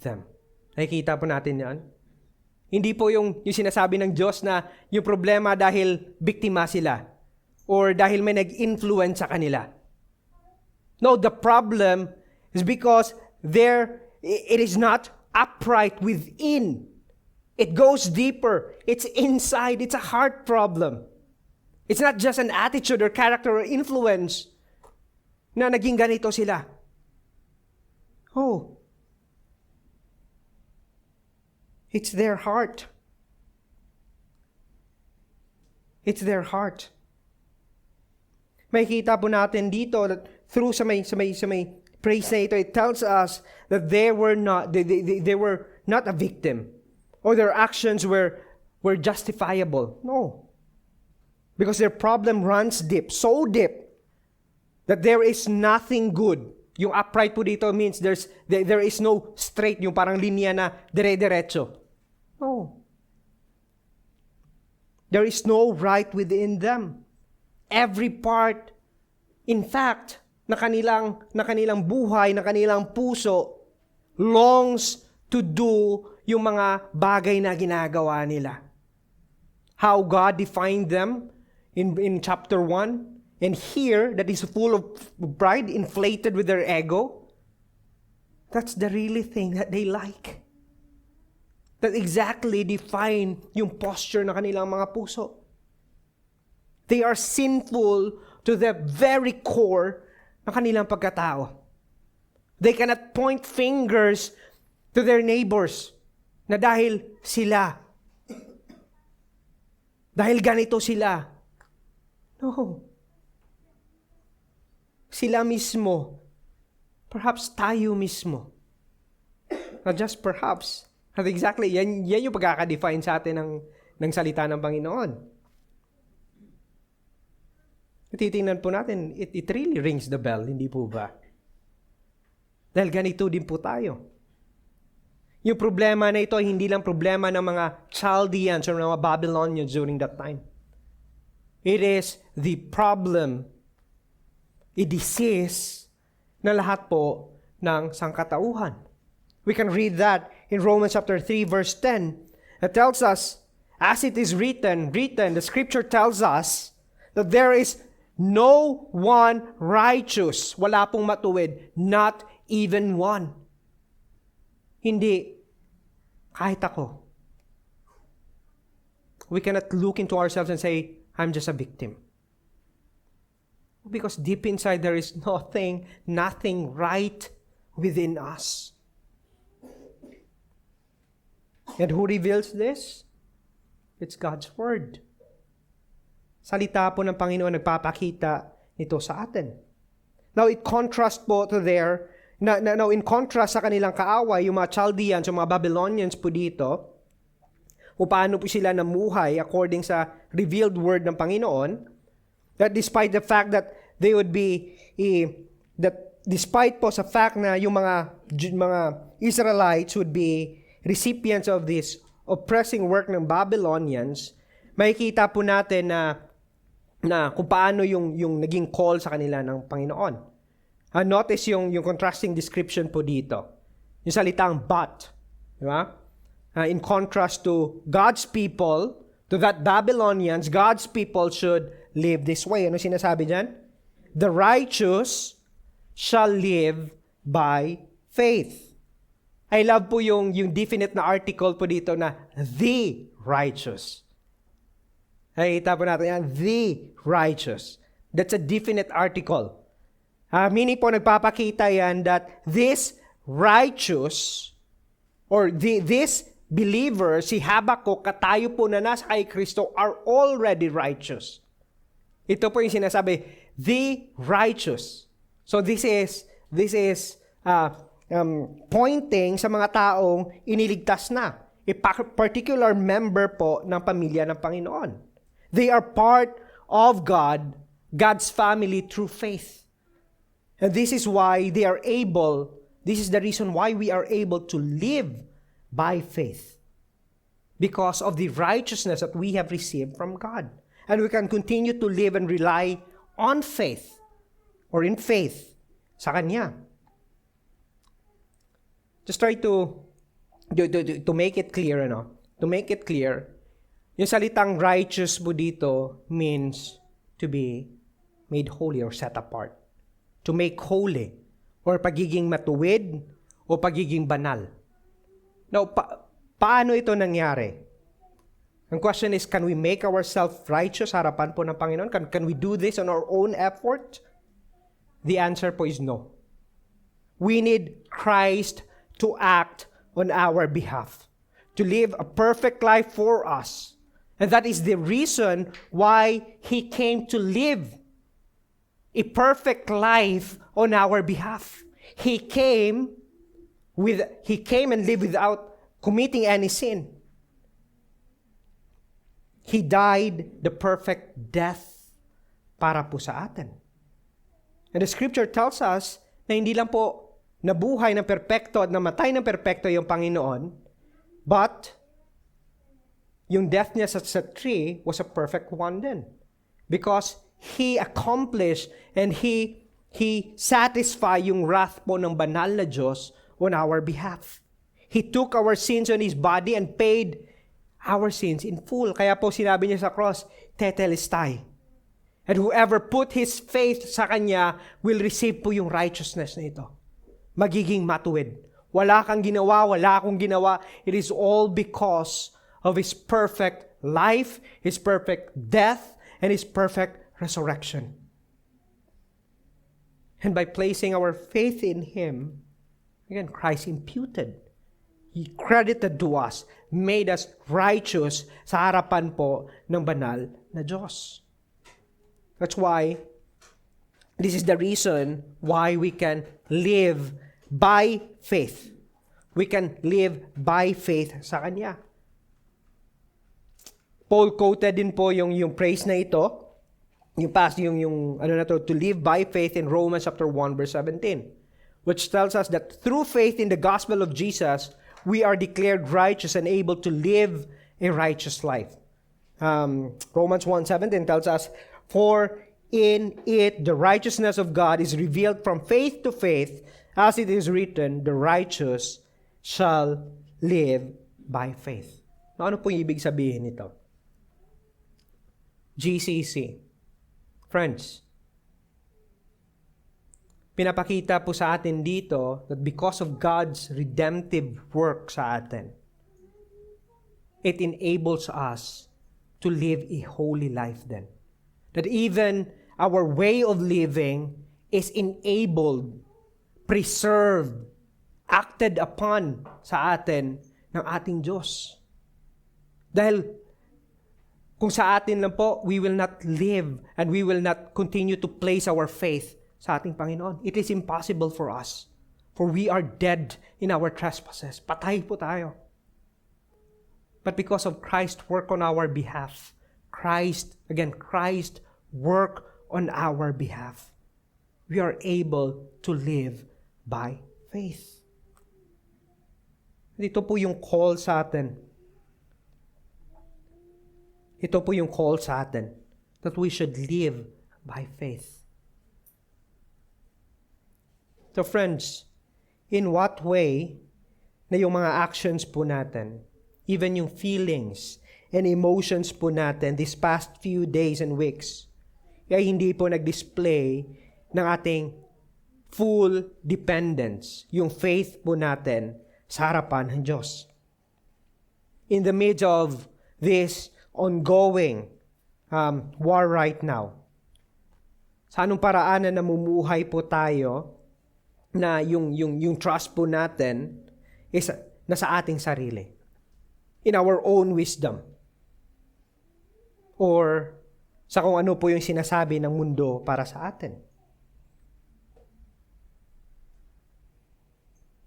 them. Nakikita po natin yan? Hindi po yung sinasabi ng Diyos na yung problema dahil biktima sila or dahil may nag-influence sa kanila. No, the problem is because it is not upright within. It goes deeper. It's inside. It's a heart problem. It's not just an attitude or character or influence na naging ganito sila. Oh. It's their heart. It's their heart. May kita po natin dito that through sa may praise na ito, it tells us that they were not a victim or their actions were justifiable. No. Because their problem runs deep, so deep that there is nothing good. Yung upright po dito means there is no straight, yung parang linya na dire-diretso. No. There is no right within them. Every part, in fact, na kanilang buhay, na kanilang puso, longs to do yung mga bagay na ginagawa nila. How God defined them in chapter 1, and here, that is full of pride, inflated with their ego, that's the really thing that they like. That exactly define yung posture ng kanilang mga puso. They are sinful to the very core ng kanilang pagkatao. They cannot point fingers to their neighbors na dahil ganito sila. No. Sila mismo. Perhaps tayo mismo. Not just perhaps. At exactly, yan yung pagkaka-define sa atin ng salita ng Panginoon. Titingnan po natin, it really rings the bell, hindi po ba? Dahil ganito din po tayo. Yung problema na ito, hindi lang problema ng mga Chaldeans or mga Babylonians during that time. It is the problem, a disease na lahat po ng sangkatauhan. We can read that in Romans chapter 3 verse 10. It tells us, as it is written, the scripture tells us that there is no one righteous. Wala pong matuwid. Not even one. Hindi. Kahit ako. We cannot look into ourselves and say, I'm just a victim. Because deep inside there is nothing right within us. And who reveals this? It's God's Word. Salita po ng Panginoon nagpapakita nito sa atin. Now, it contrast po to now in contrast sa kanilang kaaway, yung mga Chaldeans, yung mga Babylonians po dito, kung paano po sila namuhay according sa revealed word ng Panginoon, that despite the fact that they would be, that despite po sa fact na yung mga Israelites would be recipients of this oppressing work ng Babylonians, makikita po natin na kung paano yung naging call sa kanila ng Panginoon. Notice yung contrasting description po dito. Yung salitang but. Di ba? In contrast to God's people, to that Babylonians, God's people should live this way. Ano sinasabi dyan? The righteous shall live by faith. I love po yung definite na article po dito na the righteous. Nakikita po natin yan, the righteous. That's a definite article. Meaning po nagpapakita yan that this righteous or this believer, si Habakkuk, tayo po na nasa kay Kristo are already righteous. Ito po yung sinasabi, the righteous. So this is pointing sa mga taong iniligtas na. A particular member po ng pamilya ng Panginoon. They are part of God's family through faith. And this is why this is the reason why we are able to live by faith. Because of the righteousness that we have received from God. And we can continue to live and rely on faith or in faith sa Kanya. Just try to make it clear, To make it clear, yung salitang righteous po dito means to be made holy or set apart. To make holy or pagiging matuwid o pagiging banal. Now, paano ito nangyari? Ang question is, can we make ourselves righteous harapan po ng Panginoon? Can we do this on our own effort? The answer po is no. We need Christ to act on our behalf, to live a perfect life for us. And that is the reason why He came to live a perfect life on our behalf. He came and lived without committing any sin. He died the perfect death para po sa atin. And the scripture tells us na hindi lang po nabuhay ng perpekto at namatay ng perpekto yung Panginoon, but yung death niya sa tree was a perfect one din. Because He accomplished and He satisfied yung wrath po ng banal na Diyos on our behalf. He took our sins on His body and paid our sins in full. Kaya po sinabi niya sa cross, tetelestai. And whoever put his faith sa Kanya will receive po yung righteousness na ito. Magiging matuwid. Wala kang ginawa, wala akong ginawa. It is all because of His perfect life, His perfect death, and His perfect resurrection. And by placing our faith in Him, again, Christ imputed. He credited to us, made us righteous sa harapan po ng banal na Diyos. That's why, this is the reason why we can live by faith. We can live by faith sa Kanya. Paul quoted din po yung praise na ito, to live by faith in Romans chapter 1 verse 17, which tells us that through faith in the gospel of Jesus, we are declared righteous and able to live a righteous life. Romans 1:17 tells us, for in it the righteousness of God is revealed from faith to faith, as it is written, the righteous shall live by faith. Ano po yung ibig sabihin nito? GCC. Friends, pinapakita po sa atin dito that because of God's redemptive work sa atin, it enables us to live a holy life then. That even our way of living is enabled, preserved, acted upon sa atin ng ating Diyos. Dahil kung sa atin lang po, we will not live and we will not continue to place our faith sa ating Panginoon. It is impossible for us. For we are dead in our trespasses. Patay po tayo. But because of Christ's work on our behalf, Christ work on our behalf, we are able to live by faith. Ito po yung call sa atin. Ito po yung call sa atin that we should live by faith. So friends, in what way na yung mga actions po natin, even yung feelings and emotions po natin this past few days and weeks, ay hindi po nag-display ng ating full dependence, yung faith po natin sa harapan ng Diyos. In the midst of this ongoing war right now, sa anong paraan na namumuhay po tayo na yung trust po natin is nasa ating sarili, in our own wisdom, or sa kung ano po yung sinasabi ng mundo para sa atin.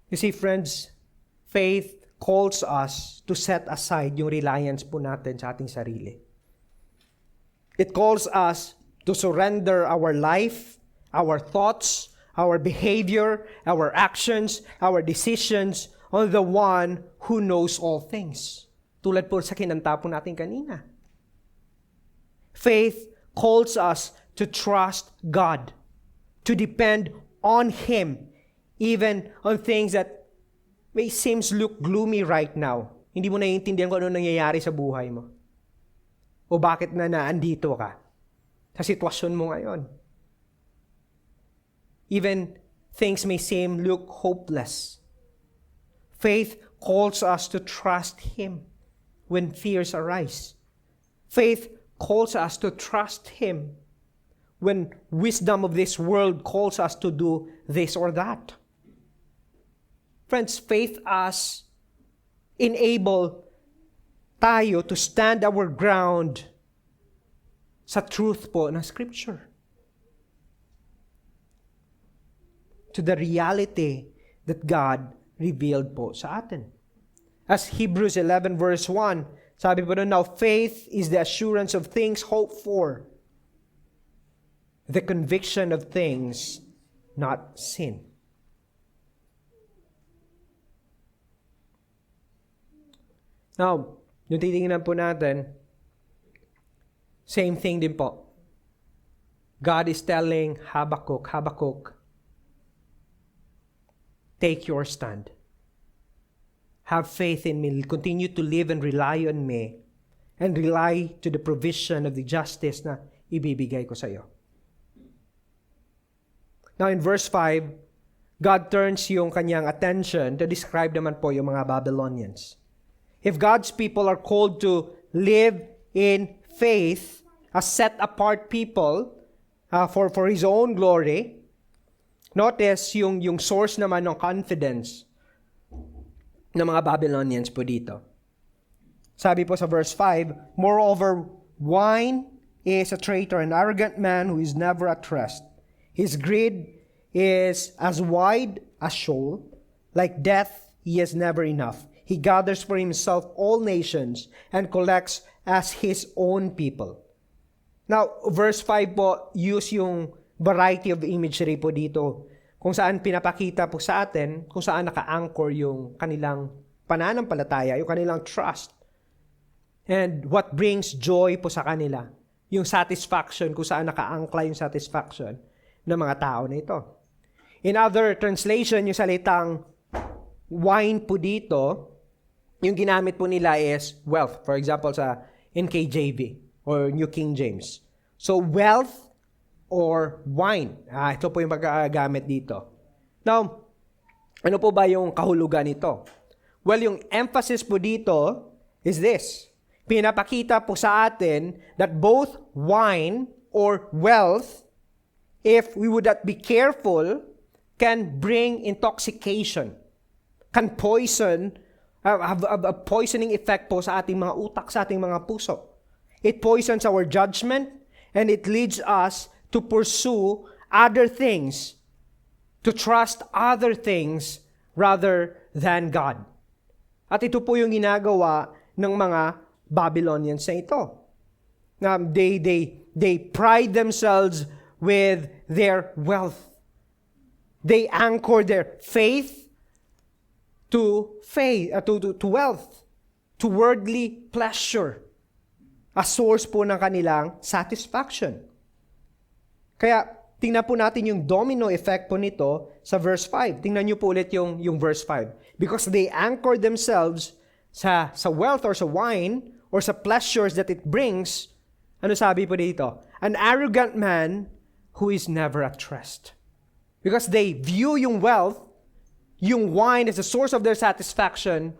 You see, friends, faith calls us to set aside yung reliance po natin sa ating sarili. It calls us to surrender our life, our thoughts, our behavior, our actions, our decisions on the one who knows all things. Tulad po sa kinanta po natin kanina. Faith calls us to trust God, to depend on Him, even on things that may seems look gloomy right now. Hindi mo naiintindihan kung ano nangyayari sa buhay mo. O bakit na naandito ka sa sitwasyon mo ngayon. Even things may seem look hopeless. Faith calls us to trust Him when fears arise. Faith calls us to trust Him when wisdom of this world calls us to do this or that. Friends, faith us enable tayo to stand our ground sa truth po ng Scripture. To the reality that God revealed po sa atin. As Hebrews 11 verse 1, sabi po doon, now faith is the assurance of things hoped for, the conviction of things not seen. Now, yung titingnan po natin, same thing din po. God is telling Habakkuk, take your stand. Have faith in me. Continue to live and rely on me. And rely to the provision of the justice na ibibigay ko sa iyo. Now in verse 5, God turns yung kanyang attention to describe naman po yung mga Babylonians. If God's people are called to live in faith, a set-apart people for His own glory, notice yung source naman ng confidence ng mga Babylonians po dito. Sabi po sa verse 5, moreover, wine is a traitor, an arrogant man who is never at rest. His greed is as wide as Sheol. Like death, he is never enough. He gathers for himself all nations and collects as his own people. Now, verse 5 po, use yung variety of imagery po dito, kung saan pinapakita po sa atin, kung saan naka-anchor yung kanilang pananampalataya, yung kanilang trust. And what brings joy po sa kanila, yung satisfaction, kung saan naka-angkla yung satisfaction ng mga tao na ito. In other translation, yung salitang wine po dito, yung ginamit po nila is wealth. For example, sa NKJV or New King James. So, wealth or wine. Ito po yung pagkagamit dito. Now, ano po ba yung kahulugan nito? Well, yung emphasis po dito is this. Pinapakita po sa atin that both wine or wealth, if we would not be careful, can bring intoxication, can poison have a poisoning effect po sa ating mga utak, sa ating mga puso. It poisons our judgment, and it leads us to pursue other things, to trust other things rather than God. At ito po yung ginagawa ng mga Babylonians na ito. They pride themselves with their wealth. They anchor their faith to wealth, to worldly pleasure, a source po ng kanilang satisfaction. Kaya tingnan po natin yung domino effect po nito sa verse 5. Tingnan niyo po ulit yung verse 5. Because they anchor themselves sa wealth or sa wine or sa pleasures that it brings, ano sabi po dito? An arrogant man who is never at rest. Because they view yung wealth, yung wine as the source of their satisfaction,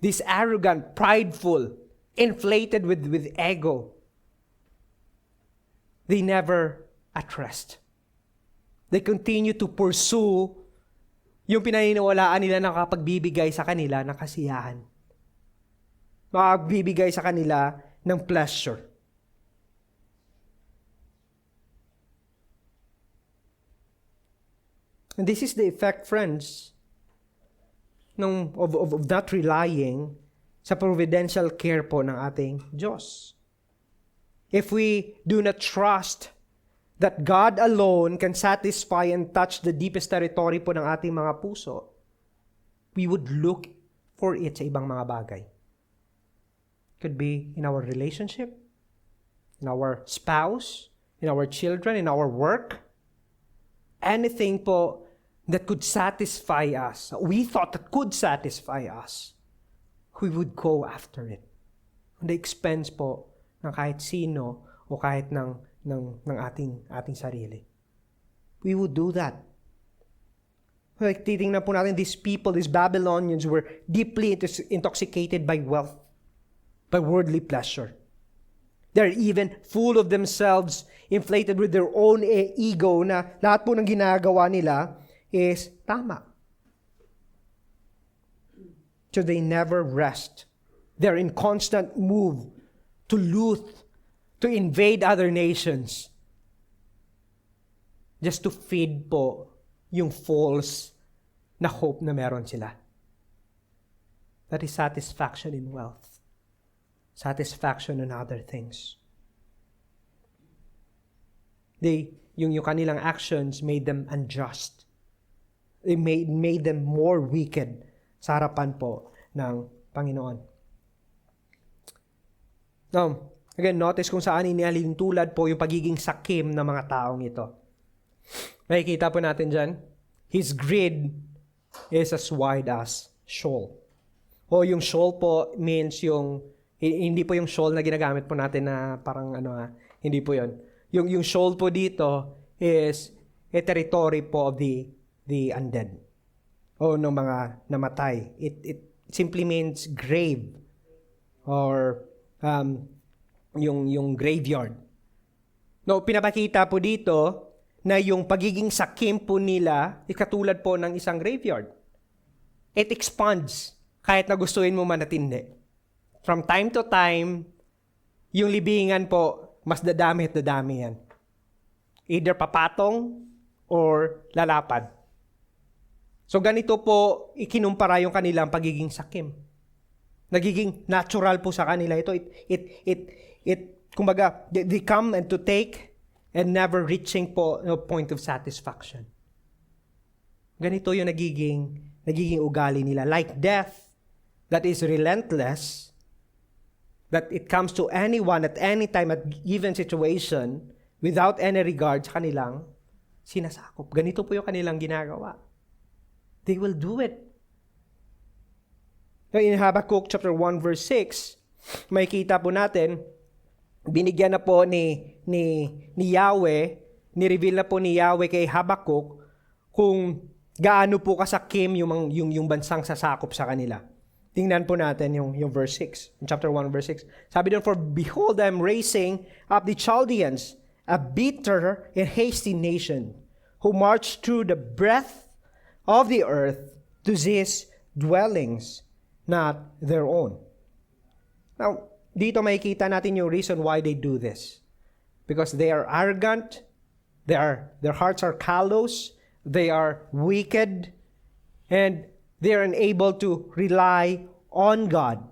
this arrogant, prideful, inflated with ego. They never at rest. They continue to pursue yung pinaniniwalaan nila na kapagbibigay sa kanila ng kasiyahan. Makapagbibigay sa kanila ng pleasure. And this is the effect, friends, of not relying sa providential care po ng ating Diyos. If we do not trust that God alone can satisfy and touch the deepest territory po ng ating mga puso, we would look for it sa ibang mga bagay. Could be in our relationship, in our spouse, in our children, in our work. Anything po that could satisfy us, we thought that could satisfy us, we would go after it. On the expense po ng kahit sino o kahit ng ating sarili. We would do that. Like, titingnan po natin, these people, these Babylonians were deeply intoxicated by wealth, by worldly pleasure. They're even full of themselves, inflated with their own ego na lahat po ng ginagawa nila is tama. So they never rest. They're in constant move to loot, to invade other nations, just to feed po yung false na hope na meron sila. That is satisfaction in wealth. Satisfaction in other things. Yung kanilang actions made them unjust. It made them more wicked sa harapan po ng Panginoon. Now, again, notice kung saan inihalin tulad po yung pagiging sakim ng mga taong ito. Makikita po natin dyan, his greed is as wide as Sheol. O yung Sheol po means yung, hindi po yung Sheol na ginagamit po natin na parang hindi po yun. Yung Sheol po dito is a territory po of the undead o ng mga namatay. It simply means grave or yung graveyard. No, pinapakita po dito na yung pagiging sakim po nila ay katulad po ng isang graveyard. It expands kahit na gustuin mo man at hindi. From time to time, yung libingan po, mas dadami at dadami yan. Either papatong or lalapad. So ganito po, ikinumpara yung kanilang pagiging sakim. Nagiging natural po sa kanila ito. Kumbaga, they come and to take and never reaching po no point of satisfaction. Ganito yung nagiging ugali nila. Like death that is relentless, that it comes to anyone at any time at given situation without any regard sa kanilang sinasakop. Ganito po yung kanilang ginagawa. They will do it. In Habakkuk chapter 1 verse 6, makikita po natin, binigyan na po ni Yahweh, ni-reveal na po ni Yahweh kay Habakkuk kung gaano po kasakim yung bansang sasakop sa kanila. Tingnan po natin yung verse 6, chapter 1 verse 6. Sabi doon, for behold, I am raising up the Chaldeans, a bitter and hasty nation, who march through the breadth of the earth to these dwellings, not their own. Now, dito makikita natin yung reason why they do this. Because they are arrogant, their hearts are callous, they are wicked, and they are unable to rely on God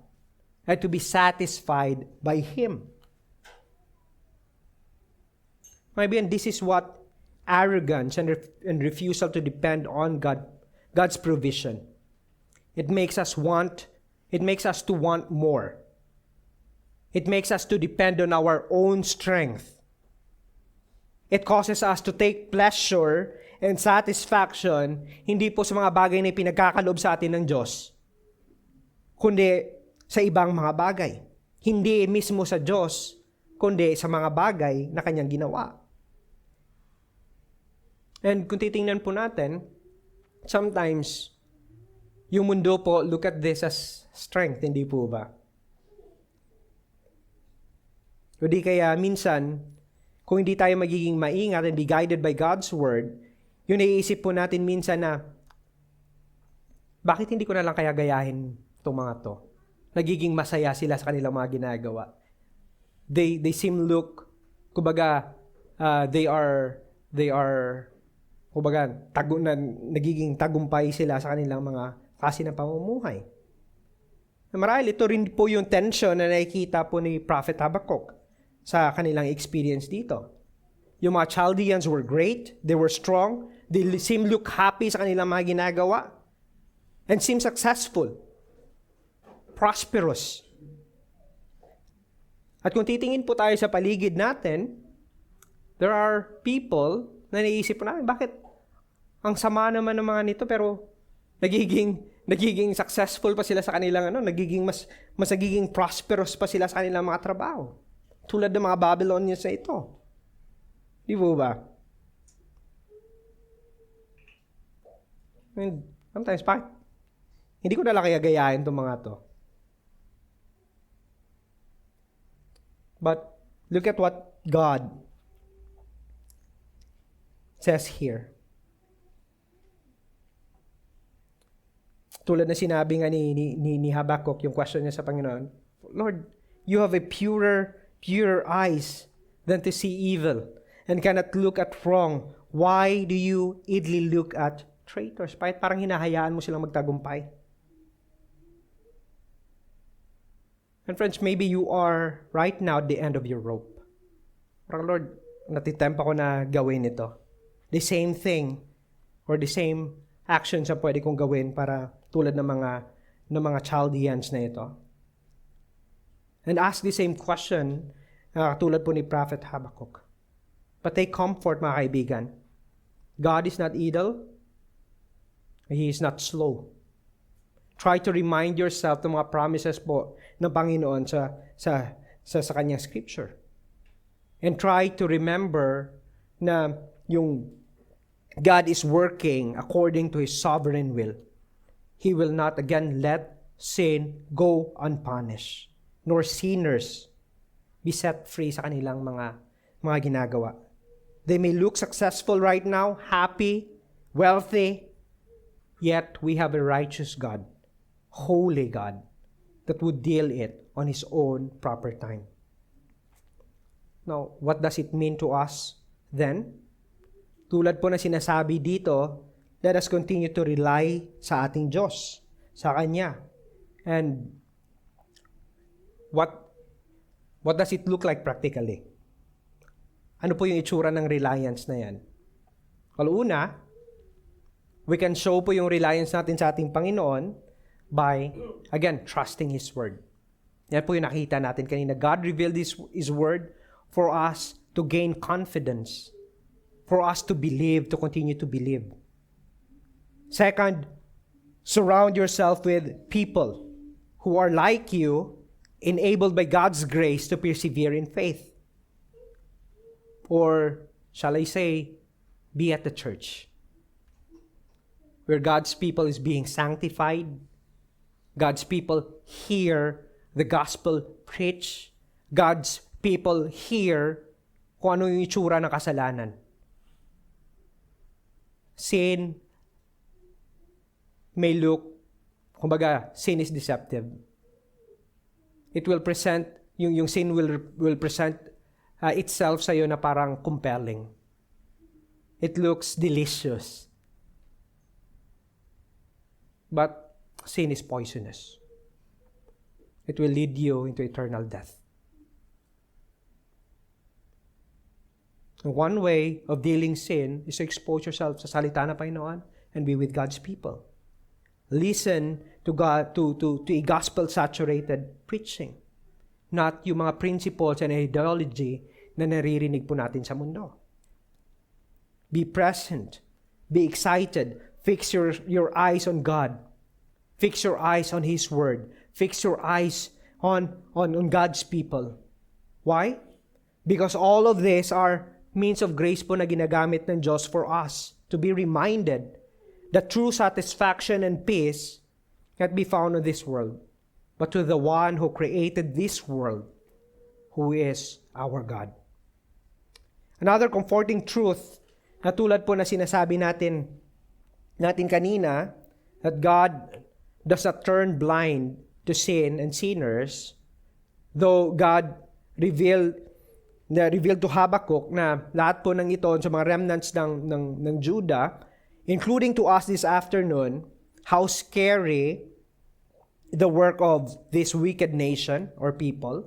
and to be satisfied by Him. Maybe, and this is what arrogance and refusal to depend on God's provision. It makes us to want more. It makes us to depend on our own strength. It causes us to take pleasure and satisfaction hindi po sa mga bagay na pinagkakaloob sa atin ng Diyos, kundi sa ibang mga bagay. Hindi mismo sa Diyos, kundi sa mga bagay na Kanyang ginawa. And kung titingnan po natin, sometimes, yung mundo po, look at this as strength, hindi po ba? Kundi kaya minsan, kung hindi tayo magiging maingat and be guided by God's Word, yung naiisip po natin minsan na, bakit hindi ko na lang kaya gayahin itong mga to? Nagiging masaya sila sa kanilang mga ginagawa. They kumbaga, they are, kumbaga, nagiging tagumpay sila sa kanilang mga klase ng pamumuhay. Marahil ito rin po yung tension na nakikita po ni Prophet Habakkuk sa kanilang experience dito. Yung mga Chaldeans were great, they were strong, they look happy sa kanilang mga ginagawa, and seem successful, prosperous. At kung titingin po tayo sa paligid natin, there are people na naisip po namin, bakit ang sama naman ng mga nito pero nagiging successful pa sila sa kanilang mas nagiging prosperous pa sila sa kanilang mga trabaho. Tulad ng mga Babylonians na ito. Di ba ba? And sometimes, bakit? Hindi ko na lang kaya gayahin itong mga to. But look at what God says here. Tulad na sinabi nga ni Habakkuk, yung question niya sa Panginoon, Lord, you have a purer eyes than to see evil and cannot look at wrong. Why do you idly look at traitors? Parang hinahayaan mo silang magtagumpay. And friends, maybe you are right now at the end of your rope. Parang, Lord, natitempt ako na gawin ito. The same thing or the same actions na pwede kong gawin para tulad ng mga Chaldeans na ito. And ask the same question tulad po ni Prophet Habakkuk. But take comfort, mga kaibigan. God is not idle. He is not slow. Try to remind yourself ng mga promises po ng Panginoon sa kanyang scripture. And try to remember na yung God is working according to His sovereign will. He will not again let sin go unpunished, nor sinners be set free sa kanilang mga ginagawa. They may look successful right now, happy, wealthy, yet we have a righteous God, holy God, that would deal it on His own proper time. Now, what does it mean to us then? Tulad po na sinasabi dito, let us continue to rely sa ating Diyos, sa Kanya. And what does it look like practically? Ano po yung itsura ng reliance na yan? Well, una, we can show po yung reliance natin sa ating Panginoon by, again, trusting His Word. Yan po yung nakita natin kanina. God revealed His Word for us to gain confidence, for us to believe, to continue to believe. Second, surround yourself with people who are like you, enabled by God's grace to persevere in faith. Or, shall I say, be at the church, where God's people is being sanctified, God's people hear the gospel preached, God's people hear kung ano yung itsura ng kasalanan. Sin may look kumbaga, sin is deceptive. It will present, yung sin will present itself sa'yo na parang compelling. It looks delicious. But sin is poisonous. It will lead you into eternal death. One way of dealing sin is to expose yourself sa salita ng Panginoon and be with God's people. Listen to God, to a gospel-saturated preaching. Not yung mga principles and ideology na naririnig po natin sa mundo. Be present. Be excited. Fix your eyes on God. Fix your eyes on His Word. Fix your eyes on God's people. Why? Because all of these are means of grace po na ginagamit ng Diyos for us to be reminded that true satisfaction and peace cannot be found in this world, but to the one who created this world, who is our God. Another comforting truth na tulad po na sinasabi natin kanina, that God does not turn blind to sin and sinners, though God revealed to Habakkuk na lahat po ng ito sa mga remnants ng Judah, including to us this afternoon, how scary the work of this wicked nation or people.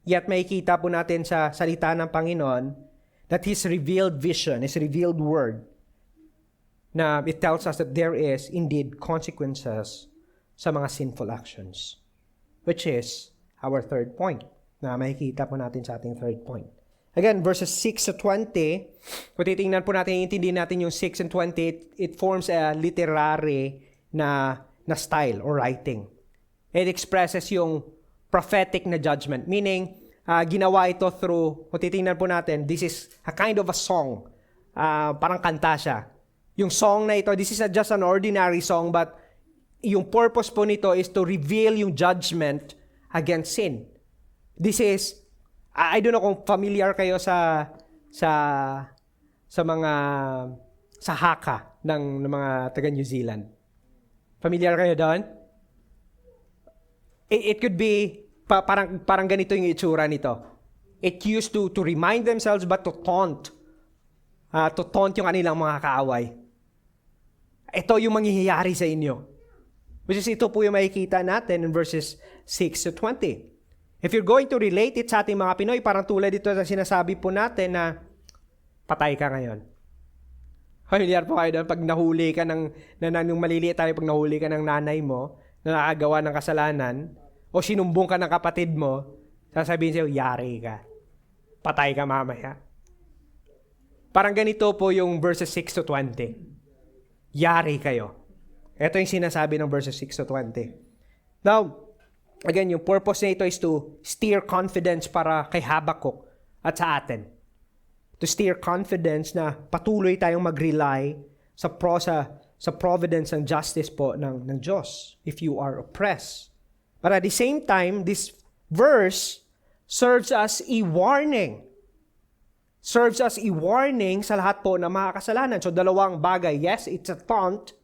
Yet makikita po natin sa salita ng Panginoon that His revealed vision, His revealed word, na it tells us that there is indeed consequences sa mga sinful actions, which is our third point na makikita po natin sa ating third point. Again, verses 6 to 20, kung titingnan po natin, intindihin natin yung 6 and 20, it forms a literary na style or writing. It expresses yung prophetic na judgment, meaning ginawa ito through, kung titingnan po natin, this is a kind of a song, parang kanta siya. Yung song na ito, this is just an ordinary song, but yung purpose po nito is to reveal yung judgment against sin. This is, I don't know kung familiar kayo sa haka ng mga taga New Zealand. Familiar kayo doon? It could be parang ganito yung itsura nito. It used to remind themselves but to taunt yung kanilang mga kaaway. Ito yung mangyayari sa inyo. Which is ito po yung makikita natin in verses 6 to 20. If you're going to relate it sa ating mga Pinoy, parang tulad dito sa sinasabi po natin na patay ka ngayon. Familiar po kayo doon, pag nahuli ka nung maliliit tayo, pag nahuli ka ng nanay mo na nakagawa ng kasalanan, o sinumbong ka ng kapatid mo, sasabihin sa'yo, yari ka. Patay ka mamaya. Parang ganito po yung verses 6 to 20. Yari kayo. Ito yung sinasabi ng verses 6 to 20. Now, again, yung purpose na ito is to steer confidence para kay Habakkuk at sa atin. To steer confidence na patuloy tayong mag-rely sa providence and justice po ng Diyos if you are oppressed. But at the same time, this verse serves as a warning. Serves as a warning sa lahat po ng mga kasalanan. So dalawang bagay. Yes, it's a taunt.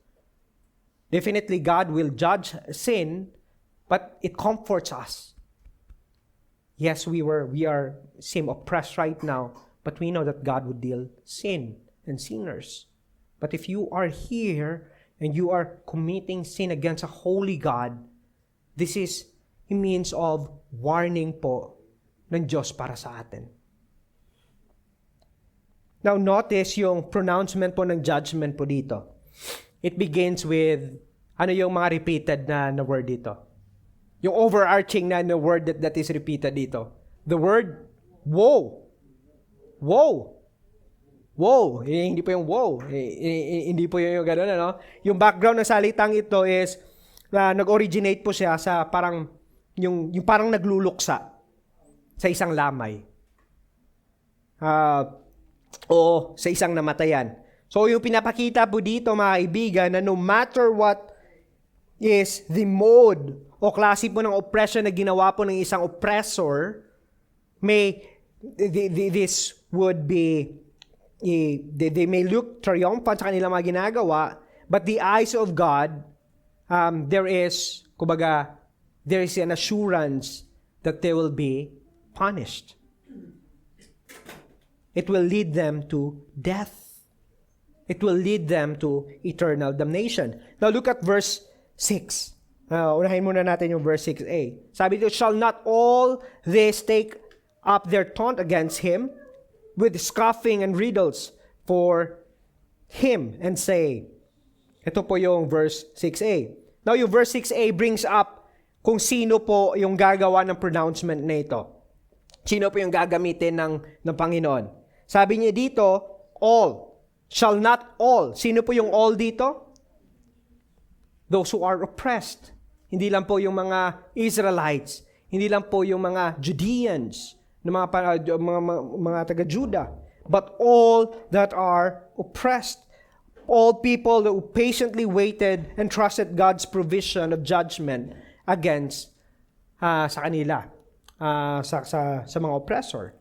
Definitely God will judge sin, but it comforts us. Yes, we seem oppressed right now, but we know that God would deal sin and sinners. But if you are here and you are committing sin against a holy God, this is a means of warning po ng Diyos para sa atin. Now notice yung pronouncement po ng judgment po dito. It begins with, ano yung mga repeated na word dito? Yung overarching na word that is repeated dito. The word, woe. Woe. Woe. Hindi po yung woe. Hindi po yung gano'n, ano? Yung background ng salitang ito is, nag-originate po siya sa parang, yung parang nagluluksa sa isang lamay. O sa isang namatayan. So yung pinapakita po dito, mga kaibigan, na no matter what is the mode o klase po ng oppression na ginawa po ng isang oppressor, this would be, they may look triumphant sa kanilang mga ginagawa, but the eyes of God there is an assurance that they will be punished. It will lead them to death. It will lead them to eternal damnation. Now look at verse 6. Unahin muna natin yung verse 6a. Sabi dito, shall not all this take up their taunt against him with scoffing and riddles for him and say. Ito po yung verse 6a. Now yung verse 6a brings up kung sino po yung gagawa ng pronouncement na ito. Sino po yung gagamitin ng Panginoon. Sabi niya dito, all. Shall not all. Sino po yung all dito? Those who are oppressed. Hindi lang po yung mga Israelites. Hindi lang po yung mga Judeans, mga taga-Judah. But all that are oppressed. All people who patiently waited and trusted God's provision of judgment against sa kanila, sa mga oppressor.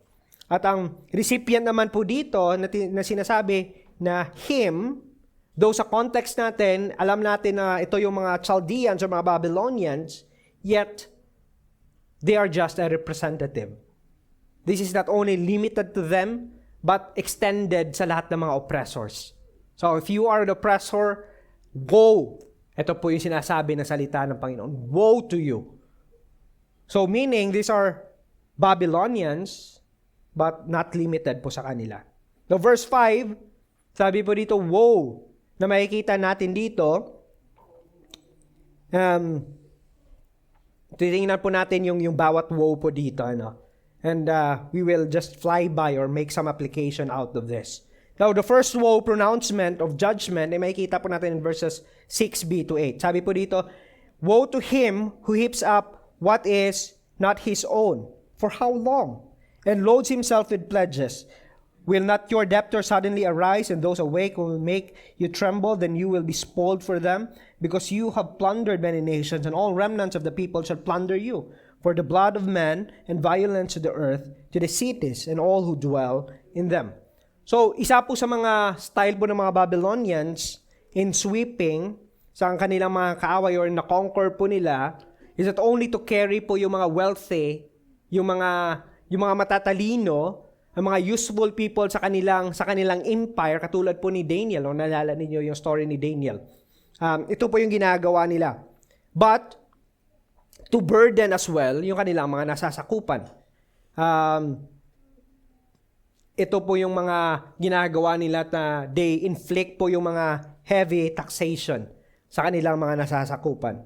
At ang recipient naman po dito na sinasabi na him, though sa context natin, alam natin na ito yung mga Chaldeans or mga Babylonians, yet they are just a representative. This is not only limited to them, but extended sa lahat ng mga oppressors. So if you are an oppressor, woe. Ito po yung sinasabi ng salita ng Panginoon. Woe to you. So meaning, these are Babylonians, but not limited po sa kanila. Now verse 5, sabi po dito, woe. Na makikita natin dito, titingnan po natin yung bawat woe po dito. And we will just fly by or make some application out of this. Now, the first woe pronouncement of judgment, ay makikita po natin in verses 6b to 8. Sabi po dito, woe to him who heaps up what is not his own. For how long? And loads himself with pledges. Will not your debtor suddenly arise, and those awake will make you tremble? Then you will be spoiled for them, because you have plundered many nations, and all remnants of the people shall plunder you. For the blood of men and violence to the earth, to the cities, and all who dwell in them. So, isa po sa mga style po ng mga Babylonians in sweeping sa kanilang mga kaaway or na-conquer po nila is that only to carry po yung mga wealthy, yung mga matatalino, ang mga useful people sa kanilang empire, katulad po ni Daniel. O nalala ninyo yung story ni Daniel. Ito po yung ginagawa nila. But, to burden as well, yung kanilang mga nasasakupan. Ito po yung mga ginagawa nila na they inflict po yung mga heavy taxation sa kanilang mga nasasakupan.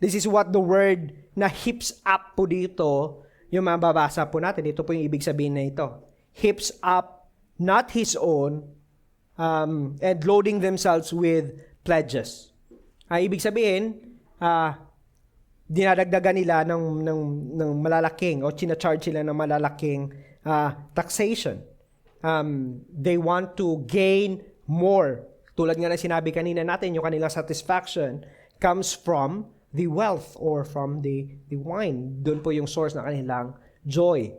This is what the word na heaps up po dito, yung mababasa po natin. Ito po yung ibig sabihin na ito. Heaps up, not his own, and loading themselves with pledges. Ibig sabihin, dinadagdagan nila ng malalaking o charge sila ng malalaking taxation. They want to gain more. Tulad nga na sinabi kanina natin, yung kanilang satisfaction comes from the wealth or from the wine. Doon po yung source ng kanilang joy.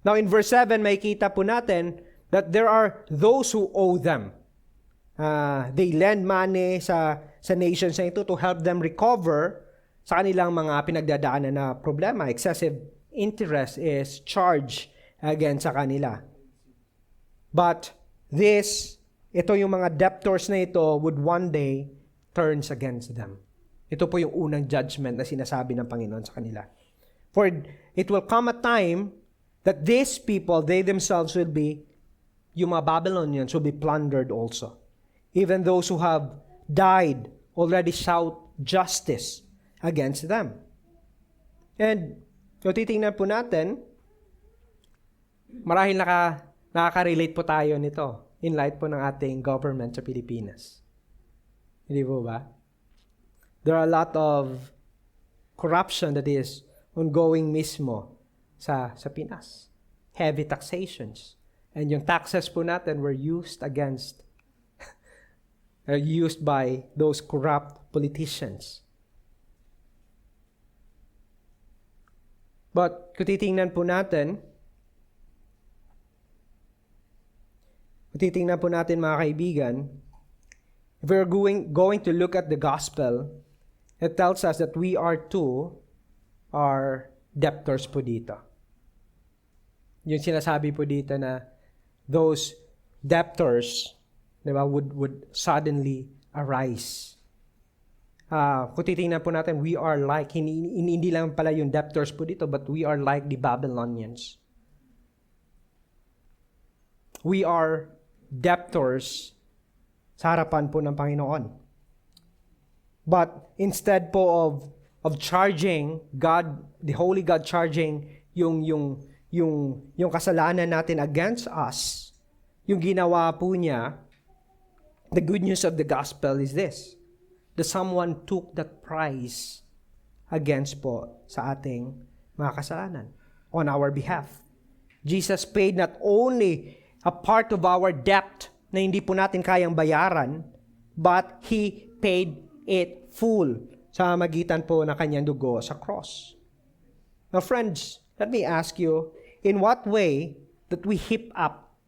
Now in verse 7, makikita po natin that there are those who owe them. They lend money sa nations na ito to help them recover sa kanilang mga pinagdadaanan na problema. Excessive interest is charged against sa kanila. But ito yung mga debtors na ito would one day turns against them. Ito po yung unang judgment na sinasabi ng Panginoon sa kanila. For it will come a time that these people, they themselves will be, yung mga Babylonians will be plundered also. Even those who have died already shout justice against them. And kung titingnan po natin, marahil nakaka-relate po tayo nito in light po ng ating government sa Pilipinas. Hindi po ba? There are a lot of corruption that is ongoing mismo sa Pinas. Heavy taxations. And yung taxes po natin were used by those corrupt politicians. But kung titingnan po natin mga kaibigan, if we're going to look at the gospel, It tells us that we are debtors po dito. Yung sinasabi po dito na those debtors, di ba, would suddenly arise. Kung titingnan po natin, we are like, hindi lang pala yung debtors po dito, but we are like the Babylonians. We are debtors sa harapan po ng Panginoon. But instead po of charging God, the Holy God charging yung kasalanan natin against us, yung ginawa po niya, the good news of the gospel is this, that someone took that price against po sa ating mga kasalanan on our behalf. Jesus paid not only a part of our debt na hindi po natin kayang bayaran, but He paid it full sa magitan po ng kanyang dugo sa cross. Now friends, let me ask you, in what way that we heap up,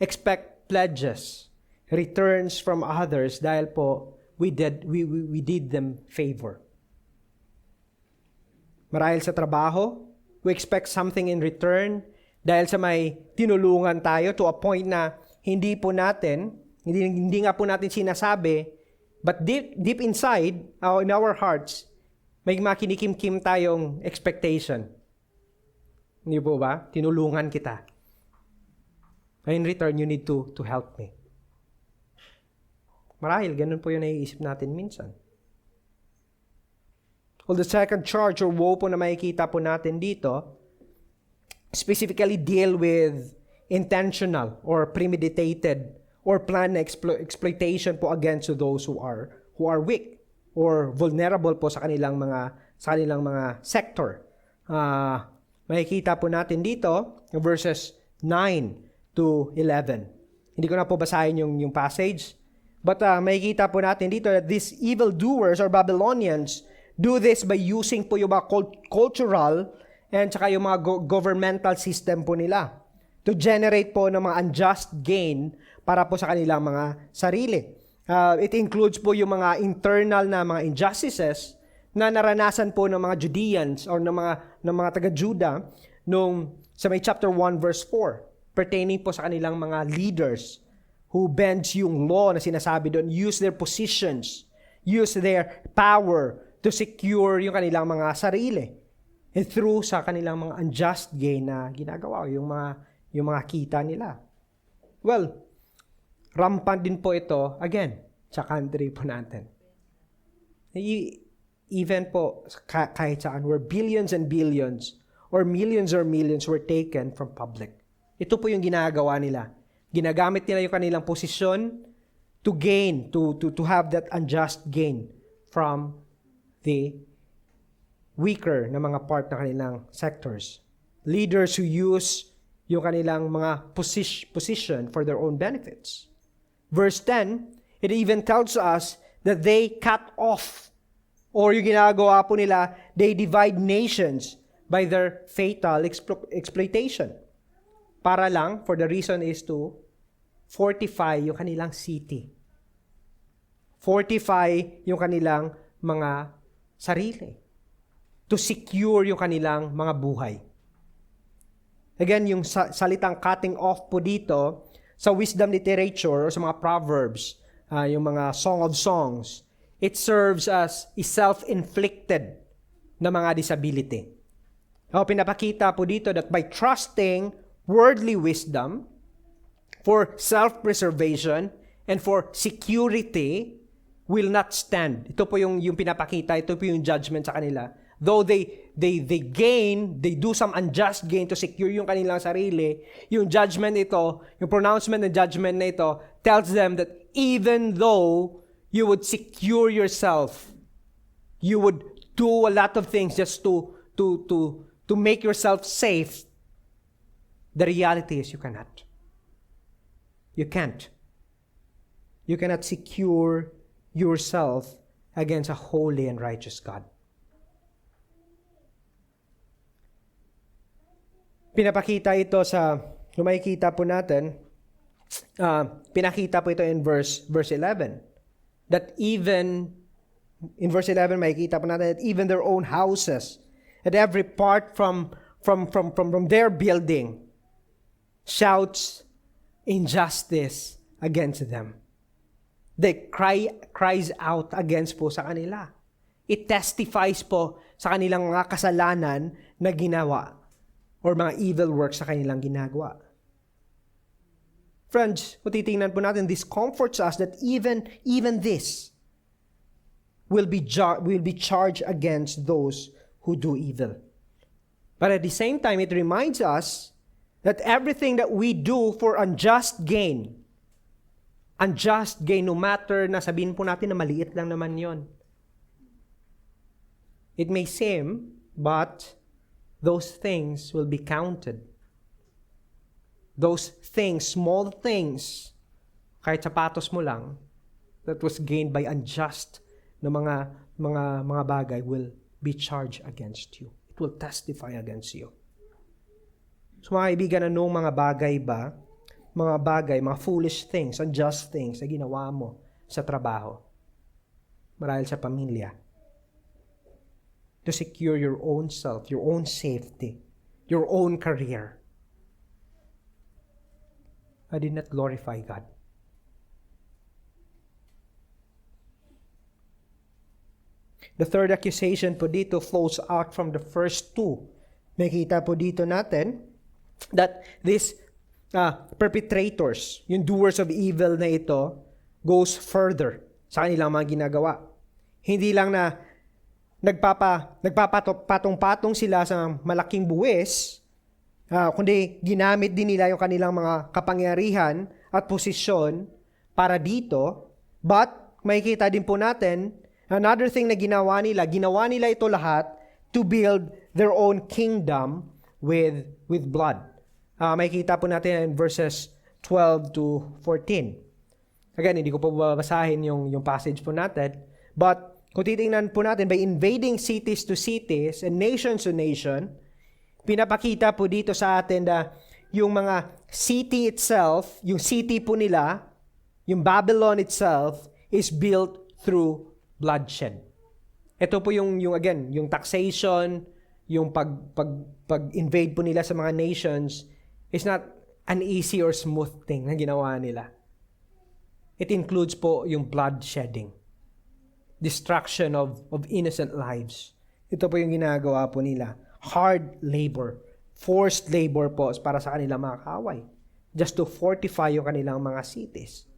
expect pledges, returns from others dahil po we did them favor? Marahil sa trabaho, we expect something in return dahil sa may tinulungan tayo to a point na hindi nga po natin sinasabi, but deep inside, in our hearts, may makinikim-kim tayong expectation. Hindi po ba? Tinulungan kita. In return, you need to help me. Marahil, ganun po yung naiisip natin minsan. Well, the second charge or woe po na makikita po natin dito, specifically deal with intentional or premeditated or planned exploitation po against those who are weak or vulnerable po sa kanilang mga sector. Makikita po natin dito verses 9 to 11. Hindi ko na po basahin yung passage, but makikita po natin dito that these evildoers or Babylonians do this by using po yung mga cultural and saka yung mga governmental system po nila to generate po ng mga unjust gain para po sa kanilang mga sarili. It includes po yung mga internal na mga injustices na naranasan po ng mga Judeans or ng mga taga-Juda sa may chapter 1 verse 4 pertaining po sa kanilang mga leaders who bends yung law na sinasabi doon, use their positions, use their power to secure yung kanilang mga sarili. And through sa kanilang mga unjust gain na ginagawa, yung mga kita nila. Well, rampant din po ito, again, sa country po natin. Even po, kahit saan, where billions and billions, or millions were taken from public. Ito po yung ginagawa nila. Ginagamit nila yung kanilang posisyon to gain, to have that unjust gain from the weaker na mga part ng kanilang sectors. Leaders who use yung kanilang mga position for their own benefits. Verse 10, it even tells us that they cut off, or yung ginagawa po nila, they divide nations by their fatal exploitation. Para lang, for the reason is to fortify yung kanilang city. Fortify yung kanilang mga sarili. To secure yung kanilang mga buhay. Again, yung salitang cutting off po dito, sa wisdom literature, o sa mga proverbs, yung mga song of songs, it serves as a self-inflicted na mga disability. Pinapakita po dito that by trusting worldly wisdom for self-preservation and for security will not stand. Ito po yung pinapakita, ito po yung judgment sa kanila. Though they do some unjust gain to secure yung kanilang sarili, yung judgment ito, yung pronouncement ng judgment na ito tells them that even though you would secure yourself, you would do a lot of things just to make yourself safe, the reality is you cannot. You can't. You cannot secure yourself against a holy and righteous God. Pinapakita ito kung makikita po natin, pinakita po ito in verse 11, that even In verse 11, makikita po natin that even their own houses, at every part from their building, shouts injustice against them. They cries out against po sa kanila. It testifies po sa kanilang mga kasalanan na ginawa or mga evil works sa kanilang ginagawa. Friends, kung titingnan po natin, this comforts us that even this will be charged against those who do evil. But at the same time, it reminds us that everything that we do for unjust gain, no matter na sabihin po natin na maliit lang naman yon. It may seem, but those things will be counted. Those things, small things, kahit sapatos mo lang, that was gained by unjust na mga bagay will be charged against you. It will testify against you. So mga kaibigan, anong mga bagay ba? Mga foolish things, unjust things na ginawa mo sa trabaho, marahil sa pamilya, to secure your own self, your own safety, your own career. I did not glorify God. The third accusation po dito flows out from the first two. Nakita po dito natin that these perpetrators, yung doers of evil na ito, goes further sa kanilang mga ginagawa. Hindi lang na nagpapatong-patong sila sa malaking buwis, kundi ginamit din nila yung kanilang mga kapangyarihan at posisyon para dito. But makikita din po natin, another thing na ginawa nila ito lahat to build their own kingdom with blood. Makikita po natin in verses 12 to 14. Again, hindi ko po babasahin yung passage po natin. But kung titingnan po natin, by invading cities to cities and nations to nation, pinapakita po dito sa atin na yung mga city itself, yung city po nila, yung Babylon itself, is built through bloodshed. Ito po yung taxation, yung pag-invade po nila sa mga nations, is not an easy or smooth thing na ginawa nila. It includes po yung bloodshedding, destruction of innocent lives. Ito po yung ginagawa po nila. Hard labor, forced labor po para sa kanilang mga kaaway, just to fortify yung kanilang mga cities.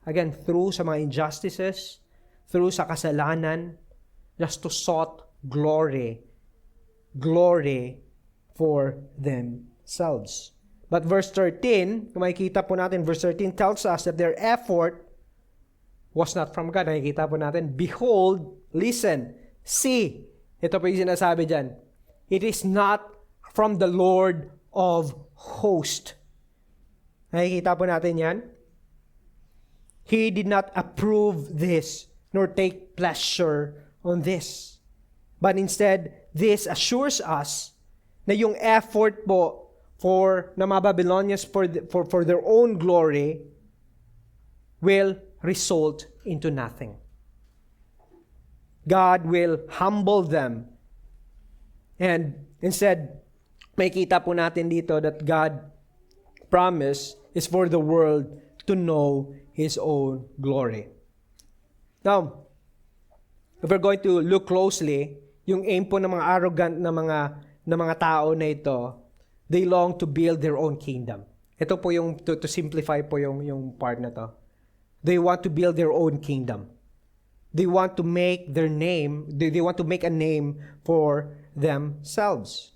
Again, through sa mga injustices, through sa kasalanan, just to sought glory for themselves. But verse 13, kung makikita po natin, verse 13 tells us that their effort was not from God. Nakikita po natin, behold, listen, see. Ito po yung sinasabi dyan. It is not from the Lord of hosts. Nakikita po natin yan. He did not approve this, nor take pleasure on this. But instead, this assures us na yung effort po na mga Babylonians for their own glory will result into nothing. God will humble them. And instead, makita po natin dito that God promise is for the world to know His own glory. Now, if we're going to look closely, yung aim po ng mga arrogant na mga tao na ito, they long to build their own kingdom. Ito po yung, to simplify po yung part na to. They want to build their own kingdom. They want to make their name, they want to make a name for themselves.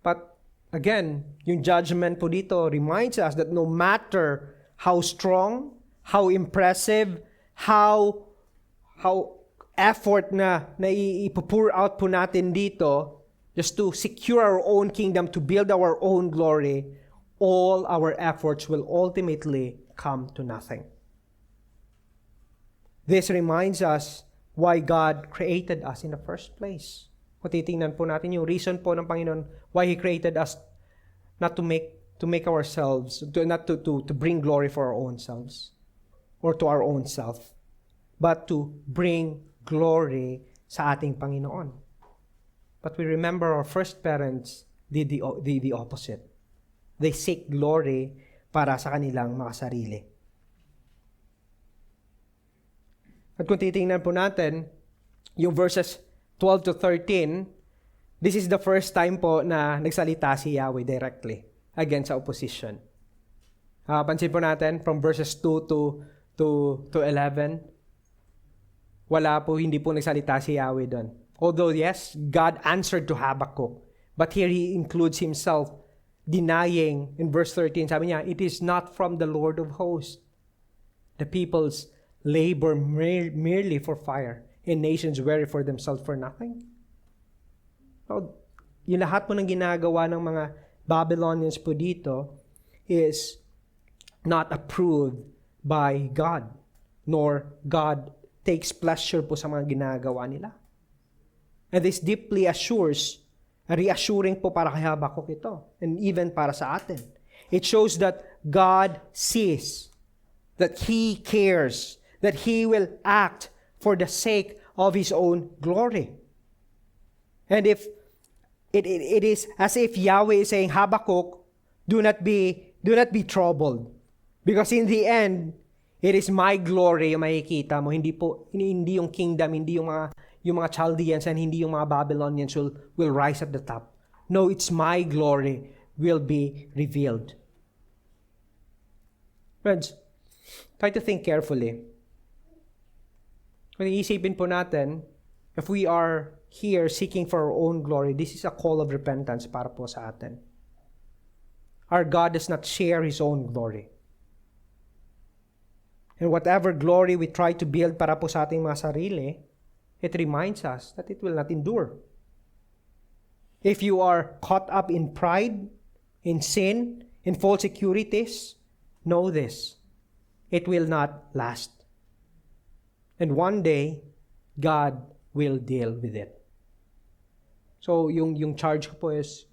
But again, yung judgment po dito reminds us that no matter how strong, how impressive, how effort na ipo-pour out po natin dito, just to secure our own kingdom, to build our own glory, all our efforts will ultimately come to nothing. This reminds us why God created us in the first place. Kung titingnan po natin yung reason po ng Panginoon why He created us, not to make ourselves, not to bring glory for our own selves or to our own self, but to bring glory sa ating Panginoon. But we remember our first parents did the opposite. They seek glory para sa kanilang mga sarili. At kung titingnan po natin, yung verses 12 to 13, this is the first time po na nagsalita si Yahweh directly against sa opposition. Pansin po natin from verses 2 to 11, hindi po nagsalita si Yahweh doon. Although yes, God answered to Habakkuk, but here he includes himself, denying in verse 13, sabi niya, it is not from the Lord of hosts. The peoples labor merely for fire, and nations weary for themselves for nothing. So, yung lahat po ng ginagawa ng mga Babylonians po dito is not approved by God, nor God takes pleasure po sa mga ginagawa nila. And this deeply reassuring po para kay Habakkuk ito, and even para sa atin. It shows that God sees, that He cares, that He will act for the sake of His own glory. And if it is as if Yahweh is saying, Habakkuk, do not be troubled. Because in the end, it is my glory yung makikita mo. Hindi yung kingdom, hindi yung mga Chaldeans and hindi yung mga Babylonians will rise at the top. No, it's my glory will be revealed. Friends, try to think carefully. Kung iisipin po natin, if we are here seeking for our own glory, this is a call of repentance para po sa atin. Our God does not share His own glory. And whatever glory we try to build para po sa ating mga sarili, it reminds us that it will not endure. If you are caught up in pride, in sin, in false securities, know this, it will not last. And one day, God will deal with it. So, yung charge ko po is,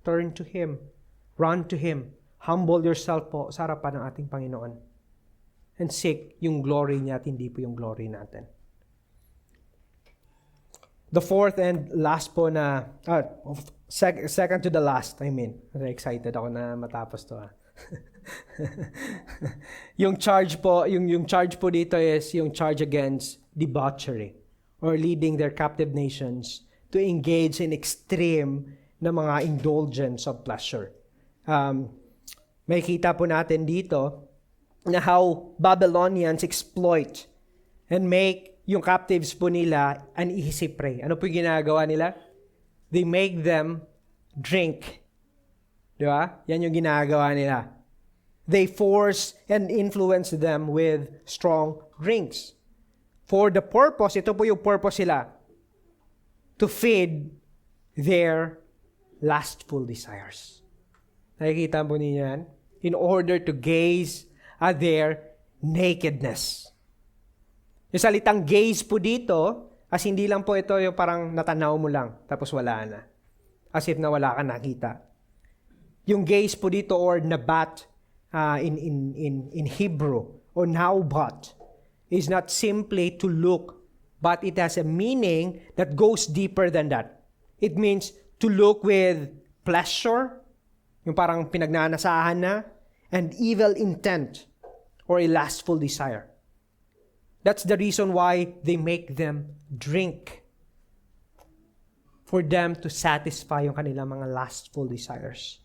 turn to Him, run to Him, humble yourself po sa harapan ng ating Panginoon, and seek yung glory niya at hindi po yung glory natin. The fourth and last po na, second to the last, excited ako na matapos to. Yung charge po dito is yung charge against debauchery or leading their captive nations to engage in extreme na mga indulgence of pleasure. Makikita po natin dito na how Babylonians exploit and make yung captives po nila an easy prey. Ano po yung ginagawa nila? They make them drink. Di ba? Yan yung ginagawa nila. They force and influence them with strong drinks. For the purpose, ito po yung purpose nila, to feed their lustful desires. Nakikita po ninyo yan? In order to gaze at their nakedness. Yung salitang gaze po dito, as hindi lang po ito yung parang natanaw mo lang, tapos wala na. As if na wala ka nakita. Yung gaze po dito or nabat, in Hebrew or naubat is not simply to look, but it has a meaning that goes deeper than that. It means to look with pleasure, yung parang pinagnanasahan na, and evil intent or a lustful desire. That's the reason why they make them drink, for them to satisfy yung kanilang mga lustful desires.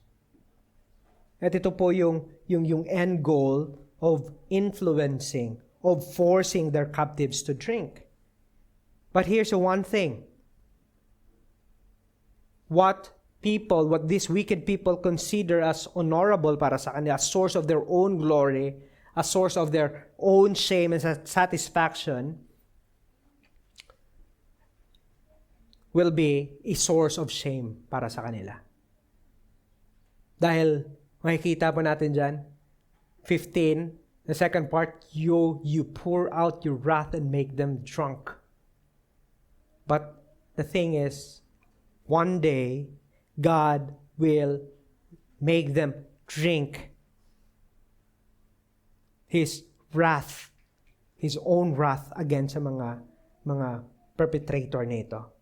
At ito po yung end goal of influencing, of forcing their captives to drink. But here's the one thing. What these wicked people consider as honorable para sa kanila, a source of their own glory, a source of their own shame and satisfaction, will be a source of shame para sa kanila. Dahil makikita po natin dyan, 15, the second part, you pour out your wrath and make them drunk. But the thing is, one day, God will make them drink His wrath His own wrath against sa mga perpetrator nito.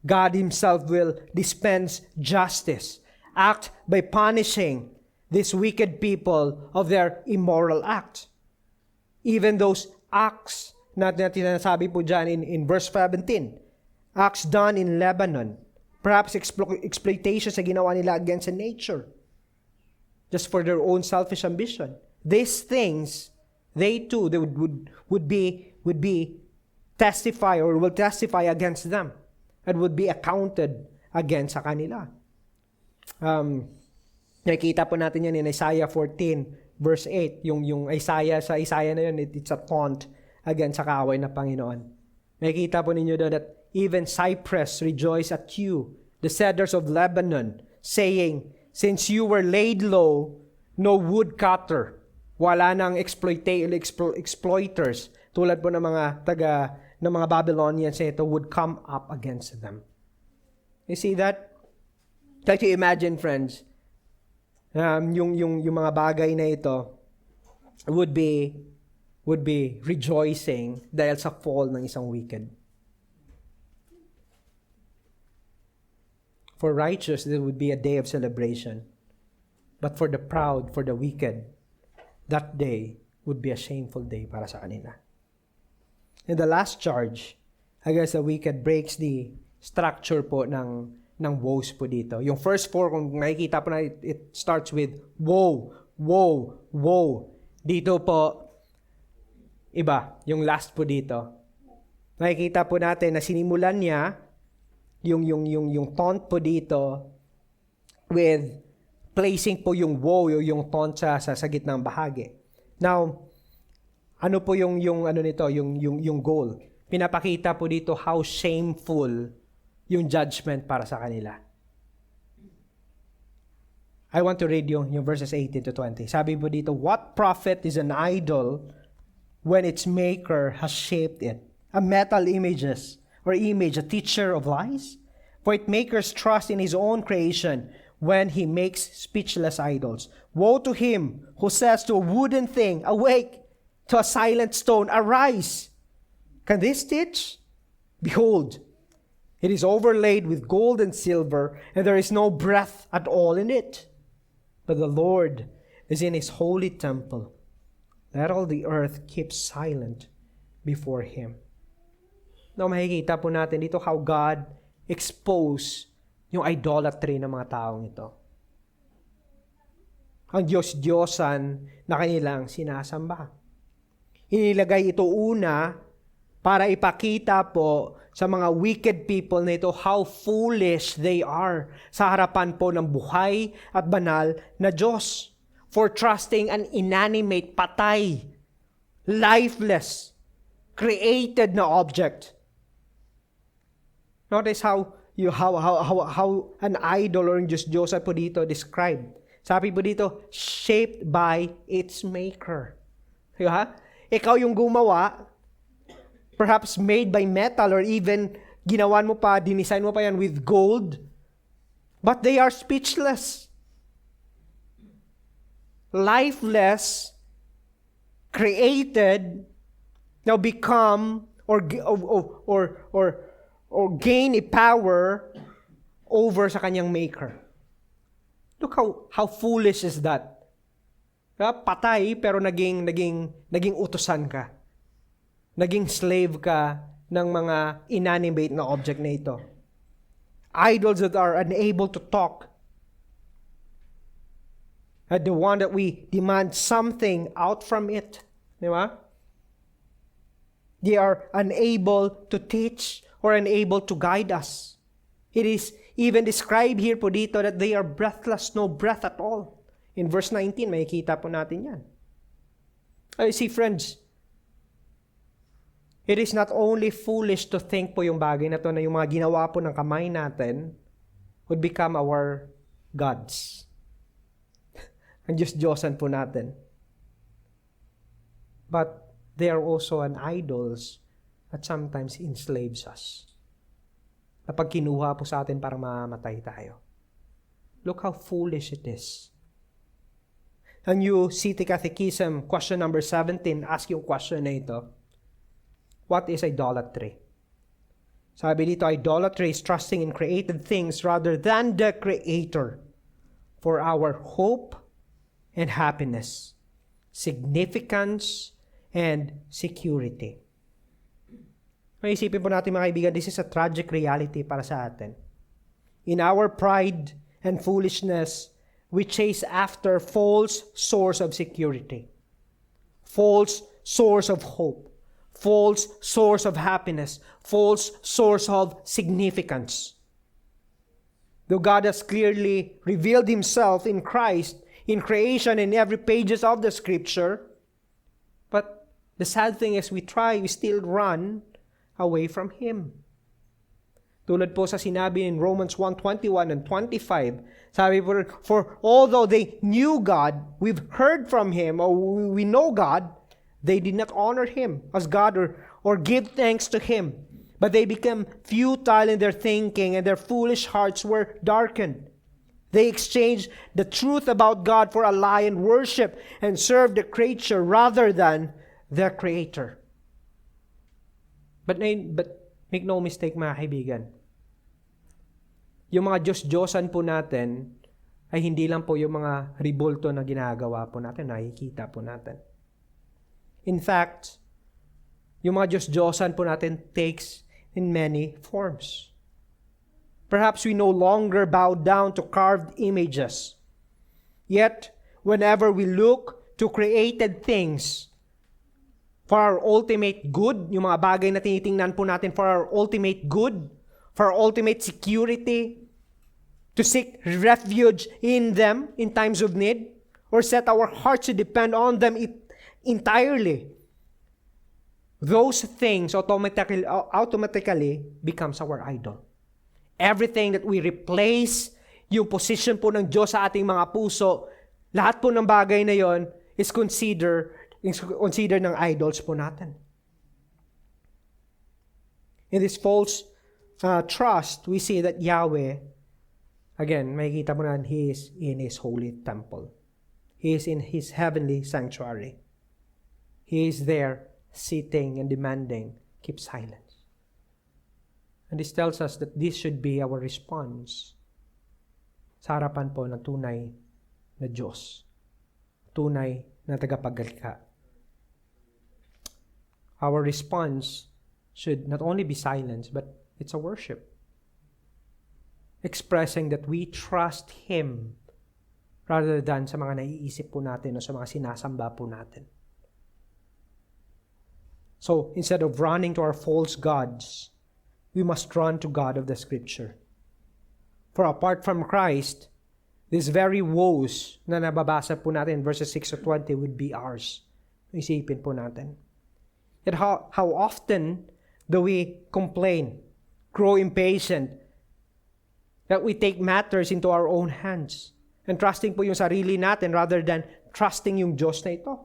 God Himself will dispense justice, act by punishing these wicked people of their immoral act. Even those acts na tinasabi po dyan in verse 17, acts done in Lebanon, perhaps exploitation sa ginawa nila against nature, just for their own selfish ambition. These things, they would be testify or will testify against them and would be accounted against sa kanila. Nakikita po natin yan in Isaiah 14 verse 8. Yung Isaiah, sa Isaiah na yun, it's a taunt against sa kaaway na Panginoon. Nakikita po ninyo doon that even Cyprus rejoice at you, the cedars of Lebanon, saying, since you were laid low, no woodcutter, wala nang exploiters, tulad po ng mga Babylonians ito, would come up against them. You see that? Try to imagine, friends, yung mga bagay na ito would be rejoicing dahil sa fall ng isang wicked. For righteous, there would be a day of celebration. But for the proud, for the wicked, that day would be a shameful day para sa kanila. And the last charge, I guess the wicked breaks the structure po ng woes po dito. Yung first four, kung nakikita po na it starts with woe, woe, woe. Dito po, iba. Yung last po dito. Nakikita po natin na sinimulan niya yung taunt po dito with placing po yung woe, yung taunt sa gitnang bahagi. Now, ano po yung ano nito, yung goal? Pinapakita po dito how shameful yung judgment para sa kanila. I want to read yung verses 18 to 20. Sabi po dito, what profit is an idol when its maker has shaped it? A metal image, a teacher of lies? For its maker's trust in his own creation when he makes speechless idols. Woe to him who says to a wooden thing, awake, to a silent stone, arise. Can this teach? Behold, it is overlaid with gold and silver, and there is no breath at all in it. But the Lord is in his holy temple. Let all the earth keep silent before him. Now, makikita po natin dito how God expose yung idolatry ng mga taong ito. Ang Diyos-Diyosan na kanilang sinasamba. Inilagay ito una para ipakita po sa mga wicked people na ito how foolish they are sa harapan po ng buhay at banal na Diyos for trusting an inanimate, patay, lifeless, created na object. Notice how an idol or Diyos po dito described. Sabi po dito, shaped by its maker. Diba? Ikaw yung gumawa, perhaps made by metal or even ginawan mo pa, dinisign mo pa yan with gold, but they are speechless. Lifeless, created, now become or gain a power over sa kanyang maker. Look how foolish is that. Patay pero naging utusan ka. Naging slave ka ng mga inanimate na object na ito. Idols that are unable to talk. And the one that we demand something out from it. Di ba? They are unable to teach or unable to guide us. It is even described here po dito that they are breathless, no breath at all. In verse 19, makikita po natin yan. See, friends, it is not only foolish to think po yung bagay na to na yung mga ginawa po ng kamay natin would become our gods. Ang Diyos-Diyosan po natin. But they are also an idols that sometimes enslaves us. Kapag kinuha po sa atin para mamamatay tayo. Look how foolish it is. Ang UCT Catechism, question number 17, ask yung question na ito. What is idolatry? Sabi dito, idolatry is trusting in created things rather than the Creator for our hope and happiness, significance, and security. Maisipin po natin mga kaibigan, this is a tragic reality para sa atin. In our pride and foolishness, we chase after false source of security, false source of hope, false source of happiness, false source of significance. Though God has clearly revealed Himself in Christ, in creation, in every pages of the Scripture, but the sad thing is we still run away from Him. Tulad po sa sinabi in Romans 1:21 and 25, sabi po, for although they knew God, we've heard from Him, or we know God, they did not honor Him as God or give thanks to Him. But they became futile in their thinking, and their foolish hearts were darkened. They exchanged the truth about God for a lie and worship and served the creature rather than the Creator. But make no mistake mga kaibigan, yung mga Diyos-Diyosan po natin ay hindi lang po yung mga ribulto na ginagawa po natin, nakikita po natin. In fact, yung mga Diyos-Diyosan po natin takes in many forms. Perhaps we no longer bow down to carved images. Yet, whenever we look to created things for our ultimate good, yung mga bagay na tinitingnan po natin for our ultimate good, for our ultimate security, to seek refuge in them in times of need, or set our hearts to depend on them entirely, those things automatically becomes our idol. Everything that we replace yung position po ng Diyos sa ating mga puso, lahat po ng bagay na yon is considered ng idols po natin. In this false trust, we see that Yahweh, again, makikita mo na He is in His holy temple. He is in His heavenly sanctuary. He is there sitting and demanding, keep silence. And this tells us that this should be our response sa harapan po ng tunay na Diyos, tunay na tagapaglikha. Our response should not only be silence, but it's a worship. Expressing that we trust Him rather than sa mga naiisip po natin o sa mga sinasamba po natin. So, instead of running to our false gods, we must run to God of the Scripture. For apart from Christ, these very woes na nababasa po natin, verses 6 to 20, would be ours. Isipin po natin. Yet how often do we complain, grow impatient, that we take matters into our own hands, and trusting po yung sarili natin rather than trusting yung Diyos na ito.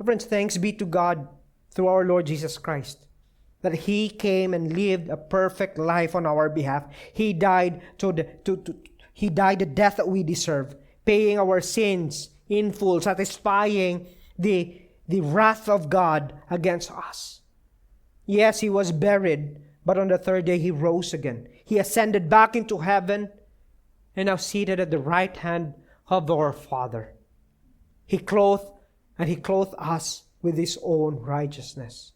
Friends, thanks be to God through our Lord Jesus Christ, that He came and lived a perfect life on our behalf. He died He died the death that we deserve, paying our sins in full, satisfying the wrath of God against us. Yes, He was buried, but on the third day He rose again. He ascended back into heaven and now seated at the right hand of our Father. He clothed us with His own righteousness.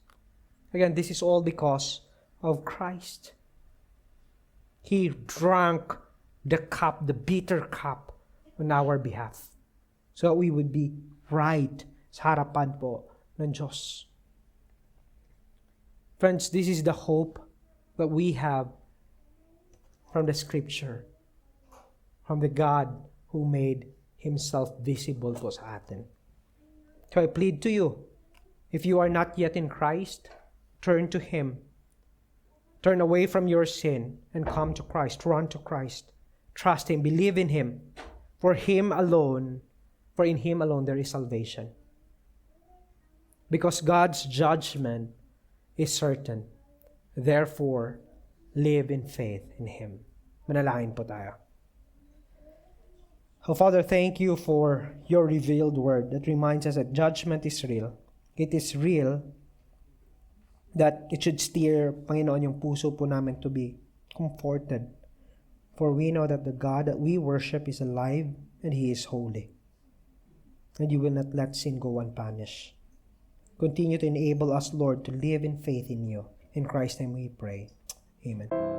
Again, this is all because of Christ. He drank the cup, the bitter cup, on our behalf, so that we would be right sa harapan po ng Diyos. Friends, this is the hope that we have from the Scripture, from the God who made Himself visible po sa atin. So I plead to you, if you are not yet in Christ, turn to Him. Turn away from your sin and come to Christ. Run to Christ. Trust Him. Believe in Him. For in Him alone there is salvation. Because God's judgment is certain. Therefore, live in faith in Him. Manalangin po tayo. Oh, Father, thank You for Your revealed word that reminds us that judgment is real. It is real that it should steer, Panginoon, yung puso po namin to be comforted. For we know that the God that we worship is alive and He is holy. And you will not let sin go unpunished. Continue to enable us, Lord, to live in faith in you. In Christ's name we pray. Amen.